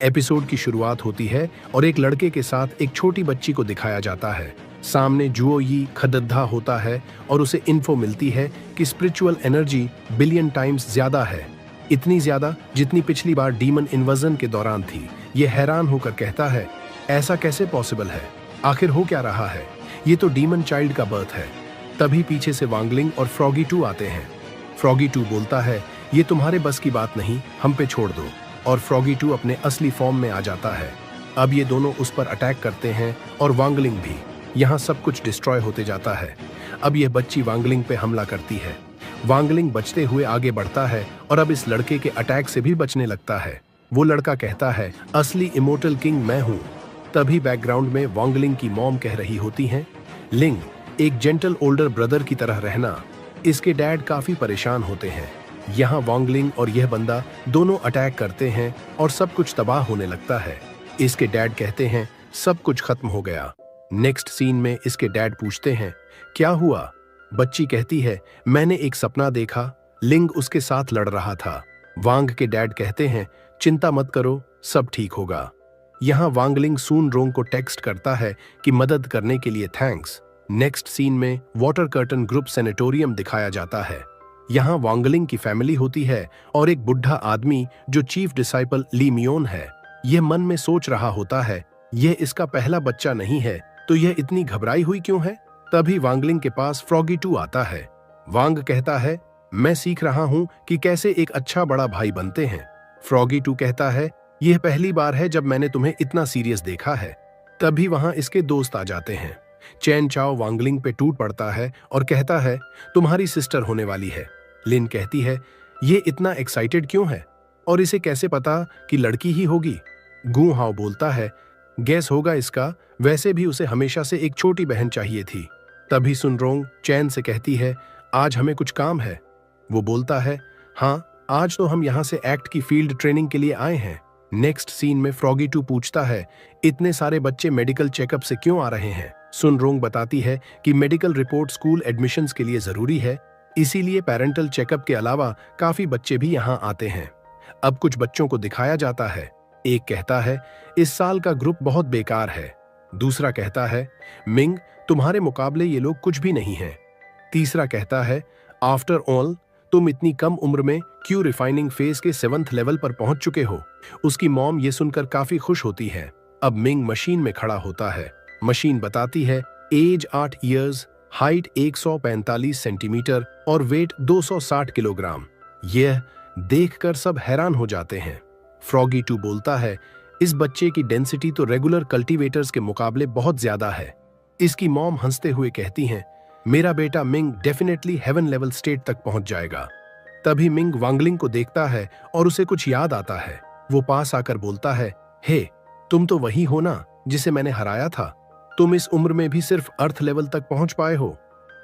Episode की शुरुआत होती है और एक लड़के के साथ एक छोटी बच्ची को दिखाया जाता है। सामने जुओ यी खदद्धा होता है और उसे इन्फो मिलती है कि स्पिरिचुअल एनर्जी बिलियन टाइम्स ज्यादा है, इतनी ज्यादा जितनी पिछली बार डीमन इन्वर्जन के दौरान थी। ये हैरान होकर कहता है, ऐसा कैसे पॉसिबल है? आखिर हो क्या रहा है? ये तो डीमन चाइल्ड का बर्थ है। तभी पीछे से वांगलिंग और फ्रॉगी 2 आते हैं। फ्रॉगी 2 बोलता है, ये तुम्हारे बस की बात नहीं, हम पे छोड़ दो। और फ्रॉगी 2 अपने असली फॉर्म में आ जाता है। अब ये दोनों उस पर अटैक करते हैं और वांगलिंग भी। यहाँ सब कुछ डिस्ट्रॉय होते जाता है। अब यह बच्ची वांगलिंग पे हमला करती है। वांगलिंग बचते हुए आगे बढ़ता है और अब इस लड़के के अटैक से भी बचने लगता है। वो लड़का कहता है, असली इमोर्टल किंग मैं हूँ। तभी बैकग्राउंड में वांगलिंग की मॉम कह रही होती हैं, लिंग, एक जेंटल ओल्डर ब्रदर की तरह रहना। इसके डैड काफी परेशान होते हैं। यहाँ वांगलिंग और यह बंदा दोनों अटैक करते हैं और सब कुछ तबाह होने लगता है। इसके डैड कहते हैं, सब कुछ खत्म हो गया। नेक्स्ट सीन में इसके डैड पूछते हैं, क्या हुआ? बच्ची कहती है, मैंने एक सपना देखा, लिंग उसके साथ लड़ रहा था। वांग के डैड कहते हैं, चिंता मत करो, सब ठीक होगा। यहाँ वांगलिंग सून रोंग को टेक्स्ट करता है कि मदद करने के लिए थैंक्स। नेक्स्ट सीन में वाटर कर्टन ग्रुप सेनेटोरियम दिखाया जाता है। यहाँ वांगलिंग की फैमिली होती है और एक बुढ़ा आदमी जो चीफ डिसाइपल ली मियोन है। यह मन में सोच रहा होता है, यह इसका पहला बच्चा नहीं है तो यह इतनी घबराई हुई क्यों है? तभी वांगलिंग के पास फ्रॉगी 2 आता है। वांग कहता है, मैं सीख रहा हूँ कि कैसे एक अच्छा बड़ा भाई बनते हैं। फ्रॉगी 2 कहता है, यह पहली बार है जब मैंने तुम्हें इतना सीरियस देखा है। तभी वहां इसके दोस्त आ जाते हैं। चैन चाओ वांगलिंग पे टूट पड़ता है और कहता है, तुम्हारी सिस्टर होने वाली है। लिन कहती है, ये इतना एक्साइटेड क्यों है और इसे कैसे पता कि लड़की ही होगी? गू हाओ बोलता है, गैस होगा इसका, वैसे भी उसे हमेशा से एक छोटी बहन चाहिए थी। तभी सुनरोंग चैन से कहती है, आज हमें कुछ काम है। वो बोलता है, हाँ, आज तो हम यहाँ से एक्ट की फील्ड ट्रेनिंग के लिए आए हैं। नेक्स्ट सीन में फ्रॉगी 2 पूछता है, इतने सारे बच्चे मेडिकल चेकअप से क्यों आ रहे हैं? सुनरोंग बताती है कि मेडिकल रिपोर्ट स्कूल एडमिशन्स के लिए जरूरी है, इसीलिए पेरेंटल चेकअप के अलावा काफी बच्चे भी यहाँ आते हैं। अब कुछ बच्चों को दिखाया जाता है। एक कहता है, इस साल का ग्रुप बहुत बेकार है। दूसरा कहता है, मिंग, तुम्हारे मुकाबले ये लोग कुछ भी नहीं हैं। तीसरा कहता है, आफ्टर ऑल तुम इतनी कम उम्र में क्यों रिफाइनिंग फेज के 7th लेवल पर पहुंच चुके हो? उसकी मॉम ये सुनकर काफी खुश होती है। अब मिंग मशीन में खड़ा होता है। मशीन बताती है, एज 8 इयर्स, हाइट 145 सेंटीमीटर और वेट 260 किलोग्राम। यह देखकर सब हैरान हो जाते हैं। फ्रॉगी 2 बोलता है, इस बच्चे की डेंसिटी तो रेगुलर कल्टीवेटर्स के मुकाबले बहुत ज्यादा है। इसकी मॉम हंसते हुए कहती हैं, मेरा बेटा Ming definitely heaven level state तक पहुंच जाएगा। तभी मिंग वांगलिंग को देखता है और उसे कुछ याद आता है। वो पास आकर बोलता है, हे, तुम तो वही हो ना जिसे मैंने हराया था? तुम इस उम्र में भी सिर्फ अर्थ लेवल तक पहुंच पाए हो।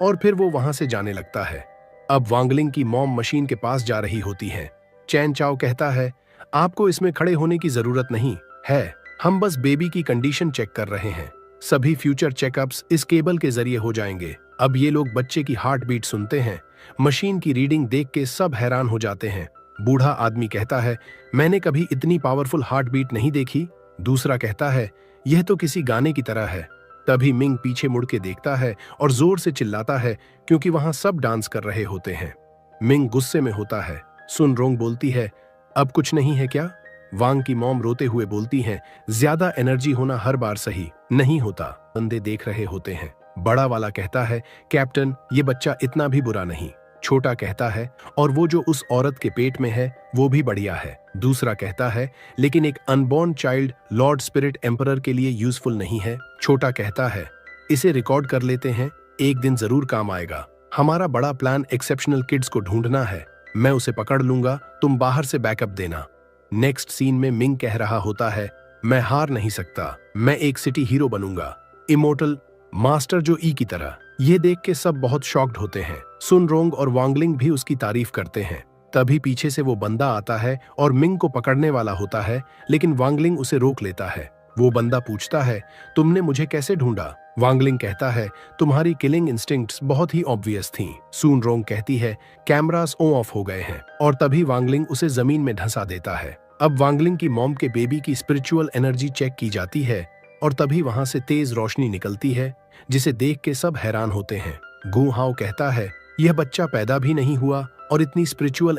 और फिर वो वहां से जाने लगता है। अब वांगलिंग की मॉम मशीन के पास जा रही होती है। चैन चाओ कहता है, आपको इसमें खड़े होने की जरूरत नहीं है, हम बस बेबी की कंडीशन चेक कर रहे हैं। सभी फ्यूचर चेकअप्स इस केबल के जरिए हो जाएंगे। अब ये लोग बच्चे की हार्ट बीट सुनते हैं। मशीन की रीडिंग देख के सब हैरान हो जाते हैं। बूढ़ा आदमी कहता है, मैंने कभी इतनी पावरफुल हार्ट बीट नहीं देखी। दूसरा कहता है, यह तो किसी गाने की तरह है। तभी मिंग पीछे मुड़ के देखता है और जोर से चिल्लाता है क्योंकि वहां सब डांस कर रहे होते हैं। मिंग गुस्से में होता है। सुन रोंग बोलती है, अब कुछ नहीं है क्या? वांग की मॉम रोते हुए बोलती हैं, ज्यादा एनर्जी होना हर बार सही नहीं होता। बंदे देख रहे होते हैं। बड़ा वाला कहता है, कैप्टन, ये बच्चा इतना भी बुरा नहीं। छोटा कहता है, और वो जो उस औरत के पेट में है वो भी बढ़िया है। दूसरा कहता है, लेकिन एक unborn child Lord spirit emperor के लिए यूजफुल नहीं है। छोटा कहता है, इसे रिकॉर्ड कर लेते हैं, एक दिन जरूर काम आएगा। हमारा बड़ा प्लान एक्सेप्शनल किड्स को ढूंढना है। मैं उसे पकड़ लूंगा, तुम बाहर से बैकअप देना। नेक्स्ट सीन में मिंग कह रहा होता है, मैं हार नहीं सकता, मैं एक सिटी हीरो बनूंगा, इमोर्टल मास्टर जो ई की तरह। ये देख के सब बहुत शॉक्ड होते हैं। सुन रोंग और वांगलिंग भी उसकी तारीफ करते हैं। तभी पीछे से वो बंदा आता है और मिंग को पकड़ने वाला होता है, लेकिन वांगलिंग उसे रोक लेता है। वो बंदा पूछता है, तुमने मुझे कैसे ढूंढा? वांगलिंग कहता है, तुम्हारी किलिंग इंस्टिंक्ट्स बहुत ही ऑब्वियस थीं। सून रोंग कहती है, कैमरास ऑफ हो गए हैं। और तभी वांगलिंग उसे जमीन में धंसा देता है। अब वांगलिंग की मॉम के बेबी की स्पिरिचुअल एनर्जी चेक की जाती है और तभी वहां से तेज रोशनी निकलती है, जिसे देख के सब हैरान होते हैं। गु हाओ कहता है, यह बच्चा पैदा भी नहीं हुआ और इतनी स्पिरिचुअल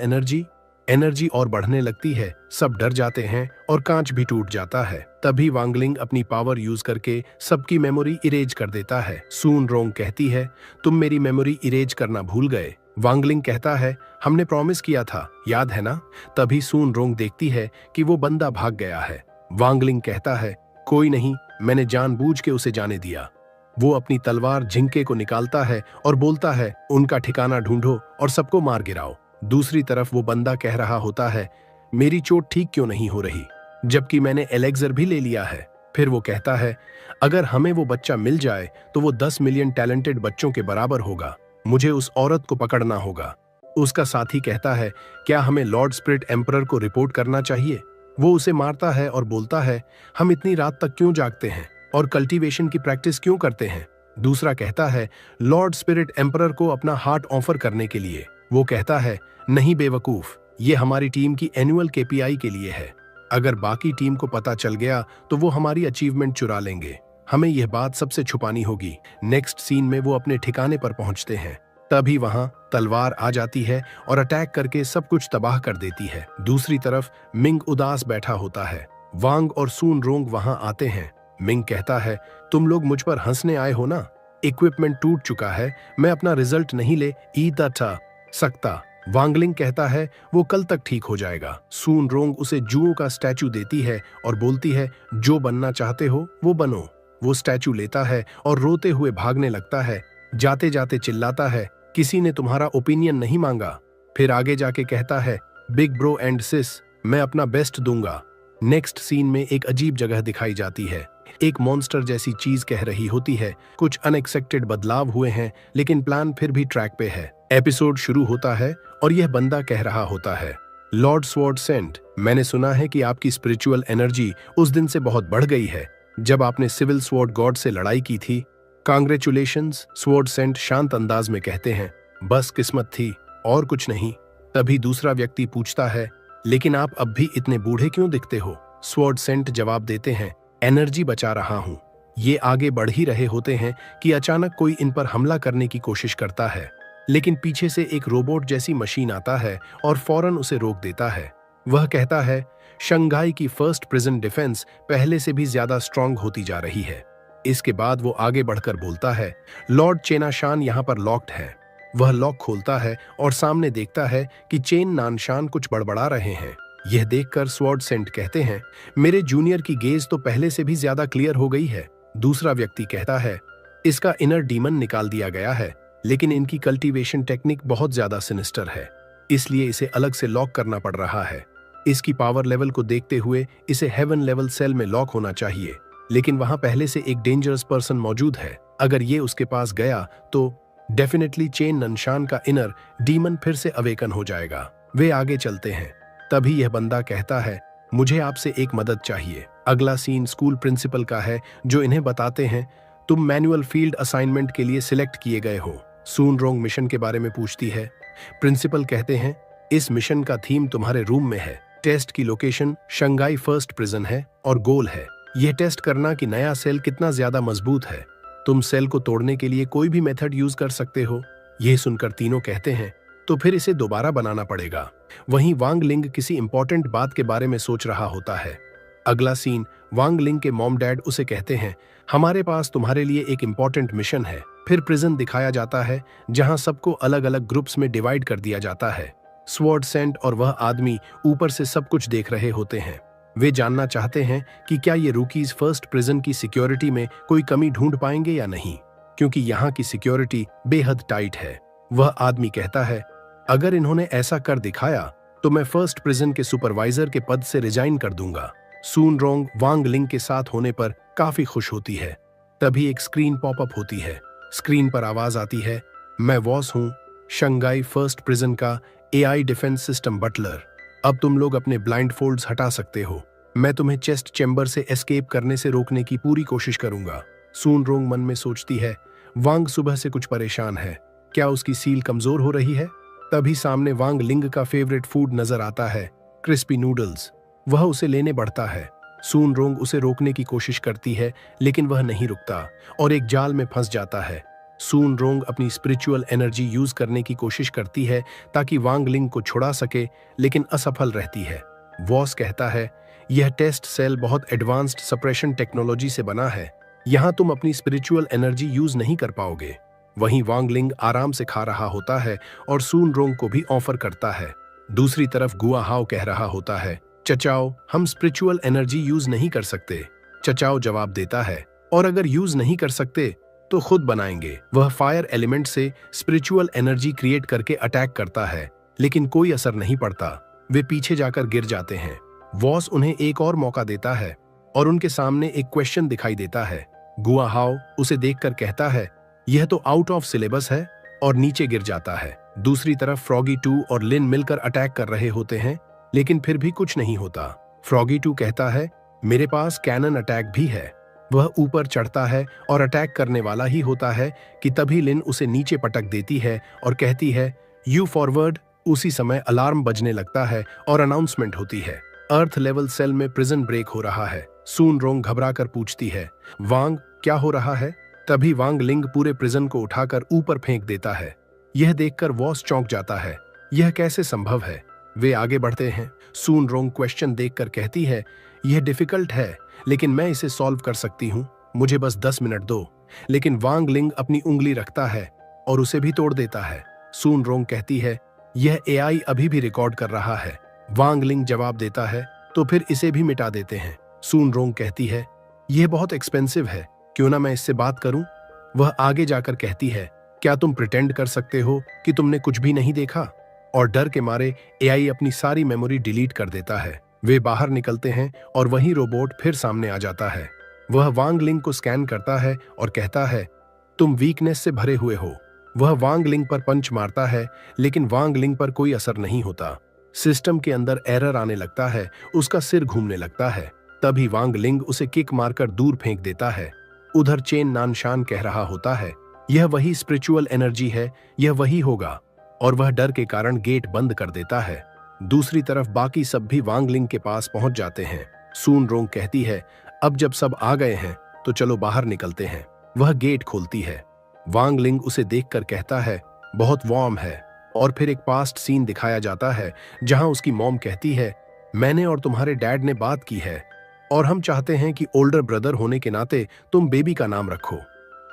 एनर्जी और बढ़ने लगती है। सब डर जाते हैं और कांच भी टूट जाता है। तभी वांगलिंग अपनी पावर यूज करके सबकी मेमोरी इरेज कर देता है। सून रोंग कहती है, तुम मेरी मेमोरी इरेज करना भूल गए। वांगलिंग कहता है, हमने प्रॉमिस किया था, याद है ना? तभी सून रोंग देखती है कि वो बंदा भाग गया है। वांगलिंग कहता है, कोई नहीं, मैंने जानबूझ के उसे जाने दिया। वो अपनी तलवार झिंके को निकालता है और बोलता है, उनका ठिकाना ढूंढो और सबको मार गिराओ। दूसरी तरफ वो बंदा कह रहा होता है, मेरी चोट ठीक क्यों नहीं हो रही, जबकि मैंने एलेक्सर भी ले लिया है। फिर वो कहता है, अगर हमें वो बच्चा मिल जाए तो वो 10 मिलियन टैलेंटेड बच्चों के बराबर होगा। मुझे उस औरत को पकड़ना होगा। उसका साथी कहता है, क्या हमें लॉर्ड स्पिरिट एम्परर को रिपोर्ट करना चाहिए? वो उसे मारता है और बोलता है, हम इतनी रात तक क्यों जागते हैं और कल्टीवेशन की प्रैक्टिस क्यों करते हैं? दूसरा कहता है, लॉर्ड स्पिरिट एम्परर को अपना हार्ट ऑफर करने के लिए। वो कहता है, नहीं बेवकूफ, ये हमारी टीम की एनुअल केपीआई के लिए है। अगर बाकी टीम को पता चल गया तो वो हमारी अचीवमेंट चुरा लेंगे। हमें यह बात सबसे छुपानी होगी। नेक्स्ट सीन में वो अपने ठिकाने पर पहुंचते हैं। तभी वहां तलवार आ जाती है और अटैक करके सब कुछ तबाह कर देती है। दूसरी तरफ मिंग उदास बैठा होता है। वांग और सून रोंग वहां आते हैं। मिंग कहता है, तुम लोग मुझ पर हंसने आए हो ना? इक्विपमेंट टूट चुका है, मैं अपना रिजल्ट नहीं ले सकता। वांगलिंग कहता है, वो कल तक ठीक हो जाएगा। सून रोंग उसे जुओं का स्टैचू देती है और बोलती है, जो बनना चाहते हो वो बनो। वो स्टैचू लेता है और रोते हुए भागने लगता है। जाते जाते चिल्लाता है, किसी ने तुम्हारा ओपिनियन नहीं मांगा। फिर आगे जाके कहता है, बिग ब्रो एंड सिस, मैं अपना बेस्ट दूंगा। नेक्स्ट सीन में एक अजीब जगह दिखाई जाती है। एक मॉन्स्टर जैसी चीज कह रही होती है, कुछ अनएक्सपेक्टेड बदलाव हुए हैं लेकिन प्लान फिर भी ट्रैक पे है। एपिसोड शुरू होता है और यह बंदा कह रहा होता है, लॉर्ड स्वॉर्ड सेंट, मैंने सुना है कि आपकी स्पिरिचुअल एनर्जी उस दिन से बहुत बढ़ गई है जब आपने सिविल स्वॉर्ड गॉड से लड़ाई की थी। कांग्रेचुलेशंस, स्वॉर्ड सेंट शांत अंदाज में कहते हैं, बस किस्मत थी और कुछ नहीं। तभी दूसरा व्यक्ति पूछता है, लेकिन आप अब भी इतने बूढ़े क्यों दिखते हो? स्वॉर्ड सेंट जवाब देते हैं, एनर्जी बचा रहा हूं। ये आगे बढ़ ही रहे होते हैं कि अचानक कोई इन पर हमला करने की कोशिश करता है, लेकिन पीछे से एक रोबोट जैसी मशीन आता है और फौरन उसे रोक देता है। वह कहता है, शंघाई की फर्स्ट प्रिजन डिफेंस पहले से भी ज्यादा स्ट्रांग होती जा रही है। इसके बाद वो आगे बढ़कर बोलता है, लॉर्ड चेनाशान यहाँ पर लॉक्ड है। वह लॉक खोलता है और सामने देखता है कि चेन नानशान कुछ बड़बड़ा रहे हैं। यह देखकर स्वॉर्ड सेंट कहते हैं, मेरे जूनियर की गेज तो पहले से भी ज्यादा क्लियर हो गई है। दूसरा व्यक्ति कहता है, इसका इनर डीमन निकाल दिया गया है, लेकिन इनकी कल्टीवेशन टेक्निक बहुत ज्यादा सिनिस्टर है, इसलिए इसे अलग से लॉक करना पड़ रहा है। इसकी पावर लेवल को देखते हुए इसे हेवन लेवल सेल में लॉक होना चाहिए, लेकिन वहां पहले से एक डेंजरस पर्सन मौजूद है। अगर ये उसके पास गया तो डेफिनेटली चेन ननशान का इनर डीमन फिर से अवेकन हो जाएगा। वे आगे चलते हैं। तभी यह बंदा कहता है, मुझे आपसे एक मदद चाहिए। अगला सीन स्कूल प्रिंसिपल का है, जो इन्हें बताते हैं, तुम मैनुअल फील्ड असाइनमेंट के लिए सिलेक्ट किए गए हो। सून रोंग मिशन के बारे में पूछती है। प्रिंसिपल कहते हैं, इस मिशन का थीम तुम्हारे रूम में है। टेस्ट की लोकेशन शंघाई फर्स्ट प्रिजन है और गोल है यह टेस्ट करना कि नया सेल कितना ज्यादा मजबूत है। तुम सेल को तोड़ने के लिए कोई भी मेथड यूज कर सकते हो। यह सुनकर तीनों कहते हैं, तो फिर इसे दोबारा बनाना पड़ेगा। वहीं वांग लिंग किसी इंपॉर्टेंट बात के बारे में सोच रहा होता है। अगला सीन वांग लिंग के मॉम डैड उसे कहते हैं, हमारे पास तुम्हारे लिए एक इंपॉर्टेंट मिशन है। फिर प्रिजन दिखाया जाता है जहां सबको अलग अलग ग्रुप्स में डिवाइड कर दिया जाता है। स्वॉर्ड सेंट और वह आदमी ऊपर से सब कुछ देख रहे होते हैं। वे जानना चाहते हैं कि क्या ये रूकीज फर्स्ट प्रिजन की सिक्योरिटी में कोई कमी ढूंढ पाएंगे या नहीं, क्योंकि यहाँ की सिक्योरिटी बेहद टाइट है। वह आदमी कहता है, अगर इन्होंने ऐसा कर दिखाया तो मैं फर्स्ट प्रिजन के सुपरवाइजर के पद से रिजाइन कर दूंगा। सून रोंग वांग लिंग के साथ होने पर काफी खुश होती है। तभी एक स्क्रीन पॉपअप होती है। स्क्रीन पर आवाज आती है, मैं वॉस हूं, शंघाई फर्स्ट प्रिजन का एआई डिफेंस सिस्टम बटलर। अब तुम लोग अपने ब्लाइंड फोल्ड्स हटा सकते हो। मैं तुम्हें चेस्ट चेंबर से एस्केप करने से रोकने की पूरी कोशिश करूंगा। सून रोंग मन में सोचती है, वांग सुबह से कुछ परेशान है, क्या उसकी सील कमजोर हो रही है? तभी सामने वांग लिंग का फेवरेट फूड नजर आता है, क्रिस्पी नूडल्स। वह उसे लेने बढ़ता है। सून रोंग उसे रोकने की कोशिश करती है, लेकिन वह नहीं रुकता और एक जाल में फंस जाता है। सून रोंग अपनी स्पिरिचुअल एनर्जी यूज करने की कोशिश करती है ताकि वांग लिंग को छुड़ा सके, लेकिन असफल रहती है। वॉस कहता है, यह टेस्ट सेल बहुत एडवांस्ड सप्रेशन टेक्नोलॉजी से बना है, यहाँ तुम अपनी स्पिरिचुअल एनर्जी यूज नहीं कर पाओगे। वहीं वांग लिंग आराम से खा रहा होता है और सून रोंग को भी ऑफर करता है। दूसरी तरफ गुआ हाओ कह रहा होता है, चचाओ, हम स्पिरिचुअल एनर्जी यूज नहीं कर सकते। चचाओ जवाब देता है, और अगर यूज नहीं कर सकते तो खुद बनाएंगे। वह फायर एलिमेंट से स्पिरिचुअल एनर्जी क्रिएट करके अटैक करता है, लेकिन कोई असर नहीं पड़ता। वे पीछे जाकर गिर जाते हैं। वॉस उन्हें एक और मौका देता है और उनके सामने एक क्वेश्चन दिखाई देता है। गुआ हाओ उसे देखकर कहता है, यह तो आउट ऑफ सिलेबस है, और नीचे गिर जाता है। दूसरी तरफ फ्रॉगी 2 और लिन मिलकर अटैक कर रहे होते हैं, लेकिन फिर भी कुछ नहीं होता। फ्रॉगी 2 कहता है, मेरे पास कैनन अटैक भी है। वह ऊपर चढ़ता है और अटैक करने वाला ही होता है कि तभी लिन उसे नीचे पटक देती है और कहती है, यू फॉरवर्ड। उसी समय अलार्म बजने लगता है और अनाउंसमेंट होती है, अर्थ लेवल सेल में प्रिजन ब्रेक हो रहा है। सून रोंग घबरा कर पूछती है, वांग क्या हो रहा है? तभी वांग लिंग पूरे प्रिजन को उठाकर ऊपर फेंक देता है। यह देखकर वॉस चौंक जाता है, यह कैसे संभव है? वे आगे बढ़ते हैं। सून रोंग क्वेश्चन देखकर कहती है, यह डिफिकल्ट है, लेकिन मैं इसे सॉल्व कर सकती हूँ, मुझे बस 10 मिनट दो। लेकिन वांग लिंग अपनी उंगली रखता है और उसे भी तोड़ देता है। सून रोंग कहती है, यह एआई अभी भी रिकॉर्ड कर रहा है। वांग लिंग जवाब देता है, तो फिर इसे भी मिटा देते हैं। सून रोंग कहती है, यह बहुत एक्सपेंसिव है, क्यों ना मैं इससे बात करूं? वह आगे जाकर कहती है, क्या तुम प्रिटेंड कर सकते हो कि तुमने कुछ भी नहीं देखा? और डर के मारे एआई अपनी सारी मेमोरी डिलीट कर देता है। वे बाहर निकलते हैं और वही रोबोट फिर सामने आ जाता है। वह वांग लिंग को स्कैन करता है और कहता है, तुम वीकनेस से भरे हुए हो। वह वांग लिंग पर पंच मारता है, लेकिन वांग लिंग पर कोई असर नहीं होता। सिस्टम के अंदर एरर आने लगता है, उसका सिर घूमने लगता है। तभी वांग लिंग उसे किक मारकर दूर फेंक देता है। उधर चेन नानशान कह रहा होता है, यह वही स्पिरिचुअल एनर्जी है, यह वही होगा, और वह डर के कारण गेट बंद कर देता है। दूसरी तरफ बाकी सब भी वांग लिंग के पास पहुंच जाते हैं। सून रोंग कहती है, अब जब सब आ गए हैं तो चलो बाहर निकलते हैं। वह गेट खोलती है। वांग लिंग उसे देखकर कहता है, बहुत वार्म है। और फिर एक पास्ट सीन दिखाया जाता है जहां उसकी मॉम कहती है, मैंने और तुम्हारे डैड ने बात की है और हम चाहते हैं कि ओल्डर ब्रदर होने के नाते तुम बेबी का नाम रखो।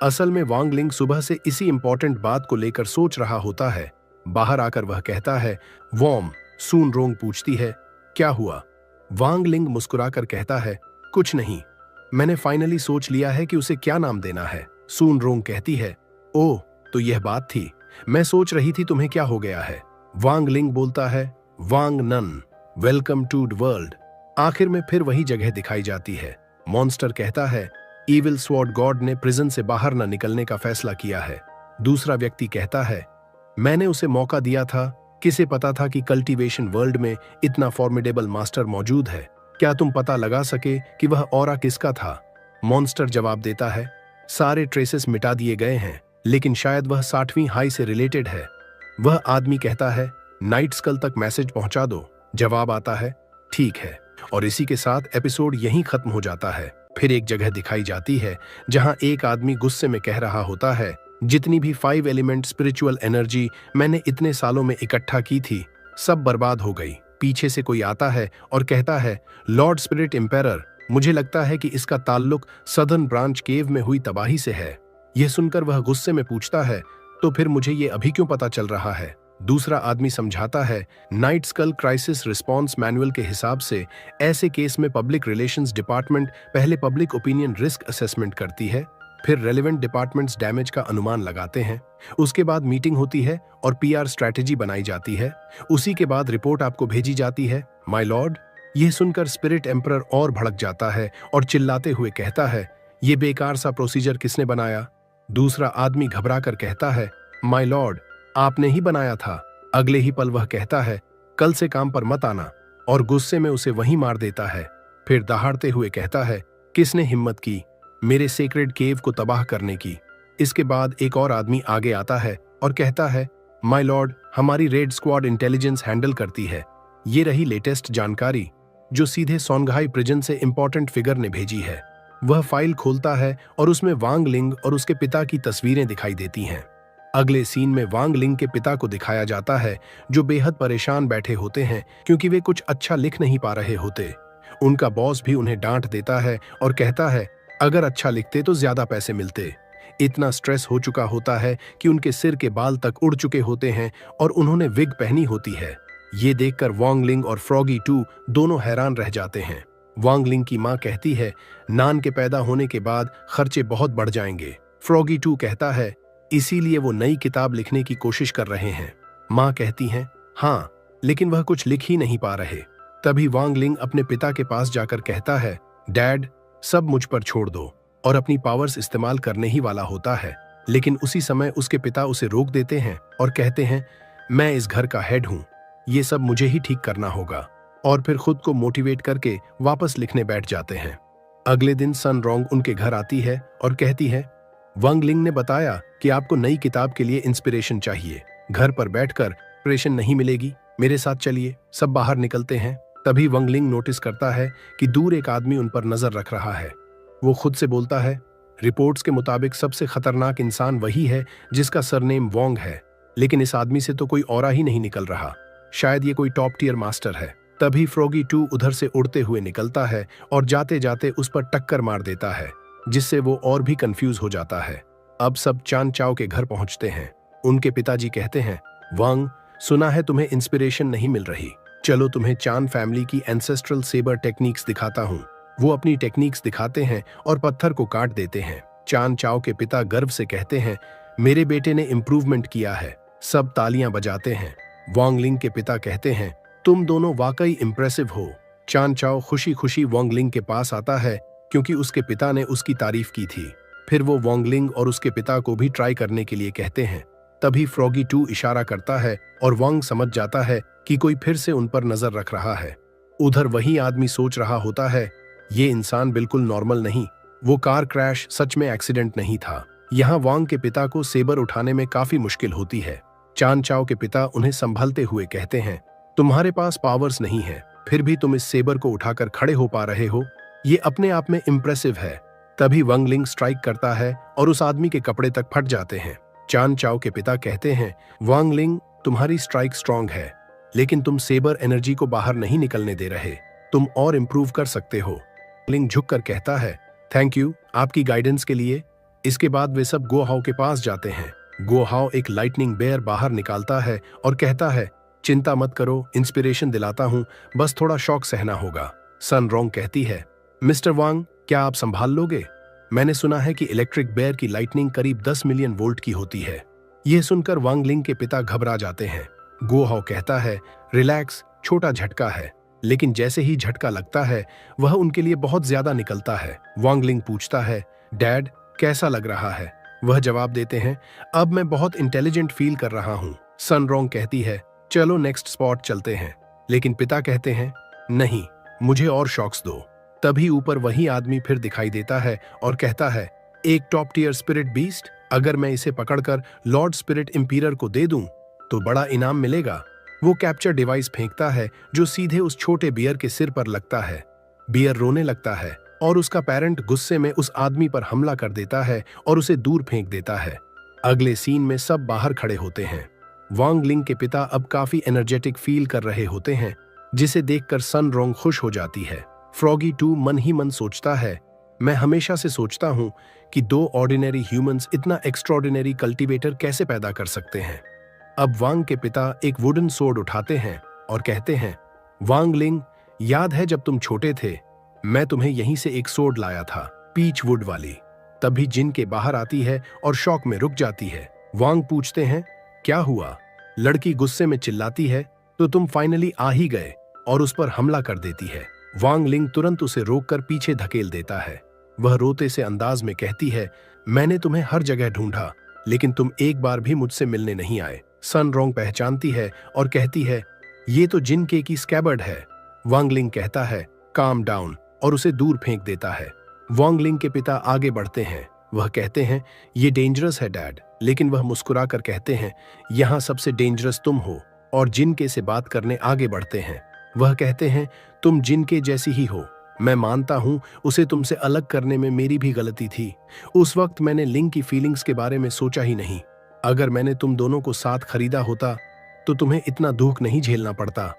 असल में वांग लिंग सुबह से इसी इंपॉर्टेंट बात को लेकर सोच रहा होता है। बाहर आकर वह कहता है, वॉर्म। सून रोंग पूछती है, क्या हुआ? वांग लिंग मुस्कुराकर कहता है, कुछ नहीं, मैंने फाइनली सोच लिया है कि उसे क्या नाम देना है। सून रोंग कहती है, ओह, तो यह बात थी, मैं सोच रही थी तुम्हें क्या हो गया है। वांग लिंग बोलता है, Wang Nan, welcome to the world. आखिर में फिर वही जगह दिखाई जाती है। मॉन्स्टर कहता है, इविल स्वॉर्ड गॉड ने प्रिजन से बाहर न निकलने का फैसला किया है। दूसरा व्यक्ति कहता है, मैंने उसे मौका दिया था, किसे पता था कि कल्टीवेशन वर्ल्ड में इतना फॉर्मिडेबल मास्टर मौजूद है? क्या तुम पता लगा सके कि वह ऑरा किसका था? मॉन्स्टर जवाब देता है, सारे ट्रेसेस मिटा दिए गए हैं, लेकिन शायद वह 60वीं हाई से रिलेटेड है। वह आदमी कहता है, नाइट स्कल तक मैसेज पहुंचा दो। जवाब आता है, ठीक है। और इसी के साथ एपिसोड यहीं खत्म हो जाता है। फिर एक जगह दिखाई जाती है जहां एक आदमी गुस्से में कह रहा होता है, जितनी भी 5 एलिमेंट स्पिरिचुअल एनर्जी मैंने इतने सालों में इकट्ठा की थी, सब बर्बाद हो गई। पीछे से कोई आता है और कहता है, लॉर्ड स्पिरिट एम्पायरर, मुझे लगता है कि इसका ताल्लुक सदर्न ब्रांच केव में हुई तबाही से है। यह सुनकर वह गुस्से में पूछता है, तो फिर मुझे ये अभी क्यों पता चल रहा है? दूसरा आदमी समझाता है, night skull crisis response manual के हिसाब से ऐसे केस में पब्लिक रिलेशंस डिपार्टमेंट पहले पब्लिक ओपिनियन रिस्क असेसमेंट करती है, फिर रेलेवेंट डिपार्टमेंट्स डैमेज का अनुमान लगाते हैं, उसके बाद मीटिंग होती है और पीआर स्ट्रैटेजी बनाई जाती है। उसी के बाद रिपोर्ट आपको भेजी जाती है, माय लॉर्ड। यह सुनकर स्पिरिट एम्परर और भड़क जाता है और चिल्लाते हुए कहता है, यह बेकार सा प्रोसीजर किसने बनाया? दूसरा आदमी घबरा कर कहता है, माय लॉर्ड, आपने ही बनाया था। अगले ही पल वह कहता है, कल से काम पर मत आना, और गुस्से में उसे वहीं मार देता है। फिर दहाड़ते हुए कहता है, किसने हिम्मत की मेरे सेक्रेड केव को तबाह करने की? इसके बाद एक और आदमी आगे आता है और कहता है, माय लॉर्ड, हमारी रेड स्क्वाड इंटेलिजेंस हैंडल करती है, ये रही लेटेस्ट जानकारी। जो सीधे सोंगहाई प्रिजन से इंपॉर्टेंट फिगर ने भेजी है। वह फाइल खोलता है और उसमें वांग लिंग और उसके पिता की तस्वीरें दिखाई देती हैं। अगले सीन में वांग लिंग के पिता को दिखाया जाता है, जो बेहद परेशान बैठे होते हैं क्योंकि वे कुछ अच्छा लिख नहीं पा रहे होते। उनका बॉस भी उन्हें डांट देता है और कहता है अगर अच्छा लिखते तो ज्यादा पैसे मिलते। इतना स्ट्रेस हो चुका होता है कि उनके सिर के बाल तक उड़ चुके होते हैं और उन्होंने विग पहनी होती है। ये देखकर वांग लिंग और फ्रॉगी टू दोनों हैरान रह जाते हैं। वांग लिंग की मां कहती है नान के पैदा होने के बाद खर्चे बहुत बढ़ जाएंगे। फ्रॉगी टू कहता है इसीलिए वो नई किताब लिखने की कोशिश कर रहे हैं। मां कहती हैं हाँ, लेकिन वह कुछ लिख ही नहीं पा रहे। तभी वांग लिंग अपने पिता के पास जाकर कहता है डैड, सब मुझ पर छोड़ दो, और अपनी पावर्स इस्तेमाल करने ही वाला होता है। लेकिन उसी समय उसके पिता उसे रोक देते हैं और कहते हैं मैं इस घर का हेड हूं, ये सब मुझे ही ठीक करना होगा, और फिर खुद को मोटिवेट करके वापस लिखने बैठ जाते हैं। अगले दिन सन रोंग उनके घर आती है और कहती है वांग लिंग ने बताया कि आपको नई किताब के लिए इंस्पिरेशन चाहिए। घर पर बैठकर इंस्पिरेशन नहीं मिलेगी, मेरे साथ चलिए। सब बाहर निकलते हैं। तभी वांग लिंग नोटिस करता है कि दूर एक आदमी उन पर नजर रख रहा है। वो खुद से बोलता है रिपोर्ट्स के मुताबिक सबसे खतरनाक इंसान वही है जिसका सरनेम वोंग है, लेकिन इस आदमी से तो कोई औरा ही नहीं निकल रहा। शायद ये कोई टॉप टियर मास्टर है। तभी फ्रॉगी टू उधर से उड़ते हुए निकलता है और जाते जाते उस पर टक्कर मार देता है, जिससे वो और भी कंफ्यूज हो जाता है। अब सब चान चाओ के घर पहुंचते हैं। उनके पिताजी कहते हैं वांग, सुना है तुम्हें इंस्पिरेशन नहीं मिल रही, चलो तुम्हें चान फैमिली की एंसेस्ट्रल सेबर टेक्निक्स दिखाता हूँ। वो अपनी टेक्निक्स दिखाते हैं और पत्थर को काट देते हैं। चान चाओ के पिता गर्व से कहते हैं मेरे बेटे ने इम्प्रूवमेंट किया है। सब तालियां बजाते हैं। वांग लिंग के पिता कहते हैं तुम दोनों वाकई इम्प्रेसिव हो। चान चाओ खुशी खुशी वांग लिंग के पास आता है क्योंकि उसके पिता ने उसकी तारीफ की थी। फिर वो वांग लिंग और उसके पिता को भी ट्राई करने के लिए कहते हैं। तभी फ्रॉगी टू इशारा करता है और वांग समझ जाता है कि कोई फिर से उन पर नजर रख रहा है। उधर वही आदमी सोच रहा होता है ये इंसान बिल्कुल नॉर्मल नहीं, वो कार क्रैश सच में एक्सीडेंट नहीं था। यहाँ वांग के पिता को सेबर उठाने में काफी मुश्किल होती है। चान चाओ के पिता उन्हें संभलते हुए कहते हैं तुम्हारे पास पावर्स नहीं है, फिर भी तुम इस सेबर को उठाकर खड़े हो पा रहे हो, ये अपने आप में इम्प्रेसिव है। तभी वांग लिंग स्ट्राइक करता है और उस आदमी के कपड़े तक फट जाते हैं। चान चाओ के पिता कहते हैं वांग लिंग, तुम्हारी स्ट्राइक स्ट्रांग है, लेकिन तुम सेबर एनर्जी को बाहर नहीं निकलने दे रहे, तुम और इम्प्रूव कर सकते हो। लिंग झुककर कहता है थैंक यू आपकी गाइडेंस के लिए। इसके बाद वे सब गो हाओ के पास जाते हैं। गो हाओ एक लाइटनिंग बेयर बाहर निकालता है और कहता है चिंता मत करो, इंस्पिरेशन दिलाता हूँ, बस थोड़ा शॉक सहना होगा। सन रोंग कहती है मिस्टर वांग, क्या आप संभाल लोगे? मैंने सुना है कि इलेक्ट्रिक बेयर की लाइटनिंग करीब 10 मिलियन वोल्ट की होती है। यह सुनकर वांग लिंग के पिता घबरा जाते हैं। गो हाओ कहता है रिलैक्स, छोटा झटका है। लेकिन जैसे ही झटका लगता है वह उनके लिए बहुत ज्यादा निकलता है। वांग लिंग पूछता है डैड कैसा लग रहा है? वह जवाब देते हैं अब मैं बहुत इंटेलिजेंट फील कर रहा हूँ। सन रोंग कहती है चलो नेक्स्ट स्पॉट चलते हैं, लेकिन पिता कहते हैं नहीं, मुझे और शॉक्स दो। तभी ऊपर वही आदमी फिर दिखाई देता है और कहता है एक टॉप टियर स्पिरिट बीस्ट, अगर मैं इसे पकड़कर लॉर्ड स्पिरिट इंपीरियर को दे दूं तो बड़ा इनाम मिलेगा। वो कैप्चर डिवाइस फेंकता है जो सीधे उस छोटे बियर के सिर पर लगता है। बियर रोने लगता है और उसका पेरेंट गुस्से में उस आदमी पर हमला कर देता है और उसे दूर फेंक देता है। अगले सीन में सब बाहर खड़े होते हैं। वांग लिंग के पिता अब काफी एनर्जेटिक फील कर रहे होते हैं, जिसे देखकर सन रोंग खुश हो जाती है। फ्रॉगी टू मन ही मन सोचता है मैं हमेशा से सोचता हूँ कि दो ऑर्डिनरी ह्यूमंस इतना एक्स्ट्रॉर्डिनरी कल्टीवेटर कैसे पैदा कर सकते हैं। अब वांग के पिता एक वुडन सोर्ड उठाते हैं और कहते हैं वांग लिंग, याद है जब तुम छोटे थे मैं तुम्हें यहीं से एक सोर्ड लाया था, पीच वुड वाली। तभी जिन के बाहर आती है और शॉक में रुक जाती है। वांग पूछते हैं क्या हुआ? लड़की गुस्से में चिल्लाती है तो तुम फाइनली आ ही गए, और उस पर हमला कर देती है। वांग लिंग तुरंत उसे रोककर पीछे धकेल देता है। वह रोते से अंदाज में कहती है मैंने तुम्हें हर जगह ढूंढा, लेकिन तुम एक बार भी मुझसे मिलने नहीं आए। सन रोंग पहचानती है और कहती है ये तो जिन के की स्कैबर्ड है। वांग लिंग कहता है काम डाउन और उसे दूर फेंक देता है। वांग लिंग के पिता आगे बढ़ते हैं। वह कहते हैं ये डेंजरस है डैड, लेकिन वह मुस्कुरा कर कहते हैं यहाँ सबसे डेंजरस तुम हो, और जिन के से बात करने आगे बढ़ते हैं। वह कहते हैं तुम जिनके जैसी ही हो। मैं मानता हूं उसे तुमसे अलग करने में मेरी भी गलती थी। उस वक्त मैंने लिंग की फीलिंग्स के बारे में सोचा ही नहीं। अगर मैंने तुम दोनों को साथ खरीदा होता तो तुम्हें इतना दुख नहीं झेलना पड़ता।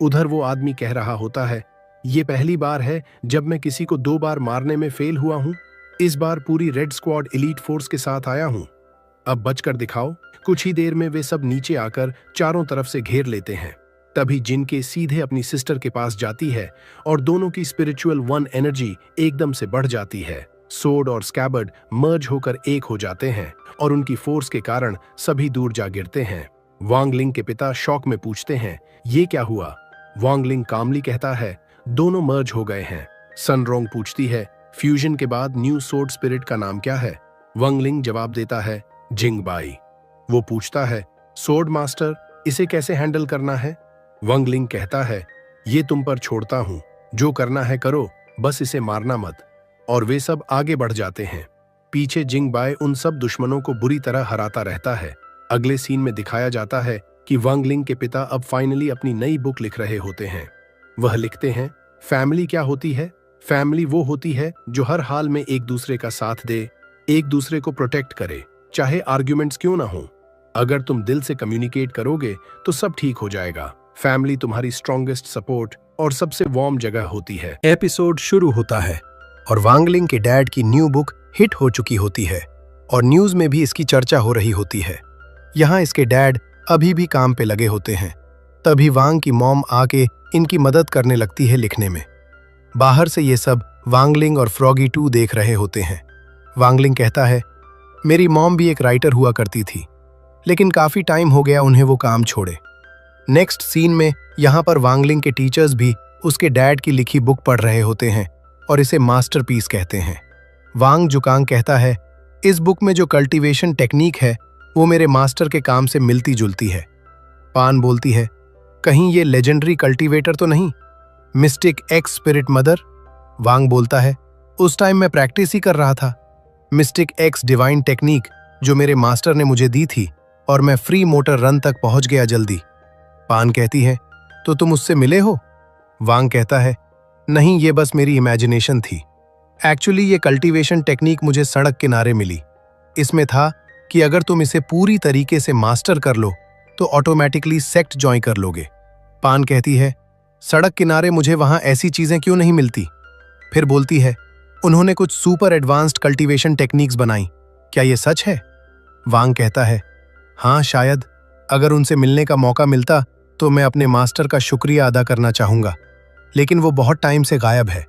उधर वो आदमी कह रहा होता है, ये पहली बार है जब मैं किसी को 2 बार मारने में फेल हुआ हूं। इस बार पूरी रेड स्क्वाड एलीट फोर्स के साथ आया हूं। अब बचकर दिखाओ। कुछ ही देर में वे सब नीचे आकर चारों तरफ से घेर लेते हैं। तभी जिनके सीधे अपनी सिस्टर के पास जाती है और दोनों की स्पिरिचुअल वन एनर्जी एकदम से बढ़ जाती है। सोर्ड और स्कैबर्ड मर्ज होकर एक हो जाते हैं और उनकी फोर्स के कारण सभी दूर जा गिरते हैं। वांग लिंग के पिता शौक में पूछते हैं, ये क्या हुआ? वांग लिंग कामली कहता है, दोनों मर्ज हो गए हैं। सन रोंग पूछती है, फ्यूजन के बाद न्यू सोर्ड स्पिरिट का नाम क्या है? वांग लिंग जवाब देता है, जिंग बाई। वो पूछता है, सोर्ड मास्टर, इसे कैसे हैंडल करना है? वांग लिंग कहता है, ये तुम पर छोड़ता हूं, जो करना है करो, बस इसे मारना मत। और वे सब आगे बढ़ जाते हैं। पीछे जिंग बाई उन सब दुश्मनों को बुरी तरह हराता रहता है। अगले सीन में दिखाया जाता है कि वांग लिंग के पिता अब फाइनली अपनी नई बुक लिख रहे होते हैं। वह लिखते हैं, फैमिली क्या होती है? फैमिली वो होती है जो हर हाल में एक दूसरे का साथ दे, एक दूसरे को प्रोटेक्ट करे, चाहे आर्ग्यूमेंट्स क्यों ना हो। अगर तुम दिल से कम्युनिकेट करोगे तो सब ठीक हो जाएगा। फैमिली तुम्हारी स्ट्रॉन्गेस्ट सपोर्ट और सबसे वार्म जगह होती है। एपिसोड शुरू होता है और वांग लिंग के डैड की न्यू बुक हिट हो चुकी होती है और न्यूज में भी इसकी चर्चा हो रही होती है। यहाँ इसके डैड अभी भी काम पे लगे होते हैं। तभी वांग की मॉम आके इनकी मदद करने लगती है लिखने में। बाहर से ये सब वांग लिंग और फ्रॉगी 2 देख रहे होते हैं। वांग लिंग कहता है, मेरी मॉम भी एक राइटर हुआ करती थी, लेकिन काफी टाइम हो गया उन्हें वो काम छोड़े। नेक्स्ट सीन में यहाँ पर वांग लिंग के टीचर्स भी उसके डैड की लिखी बुक पढ़ रहे होते हैं और इसे मास्टरपीस कहते हैं। वांग जुकांग कहता है, इस बुक में जो कल्टीवेशन टेक्निक है वो मेरे मास्टर के काम से मिलती जुलती है। पान बोलती है, कहीं ये लेजेंडरी कल्टीवेटर तो नहीं, मिस्टिक एक्स स्पिरिट मदर? वांग बोलता है, उस टाइम मैं प्रैक्टिस ही कर रहा था। मिस्टिक एक्स डिवाइन टेक्निक जो मेरे मास्टर ने मुझे दी थी और मैं फ्री मोटर रन तक पहुंच गया जल्दी। पान कहती है, तो तुम उससे मिले हो? वांग कहता है, नहीं, ये बस मेरी इमेजिनेशन थी। एक्चुअली ये कल्टीवेशन टेक्निक मुझे सड़क किनारे मिली। इसमें था कि अगर तुम इसे पूरी तरीके से मास्टर कर लो तो ऑटोमेटिकली सेक्ट ज्वाइन कर लोगे। पान कहती है, सड़क किनारे मुझे वहां ऐसी चीजें क्यों नहीं मिलती? फिर बोलती है, उन्होंने कुछ सुपर एडवांस्ड कल्टीवेशन टेक्निक्स बनाई, क्या ये सच है? वांग कहता है, हाँ शायद, अगर उनसे मिलने का मौका मिलता तो मैं अपने मास्टर का शुक्रिया अदा करना चाहूंगा, लेकिन वो बहुत टाइम से गायब है।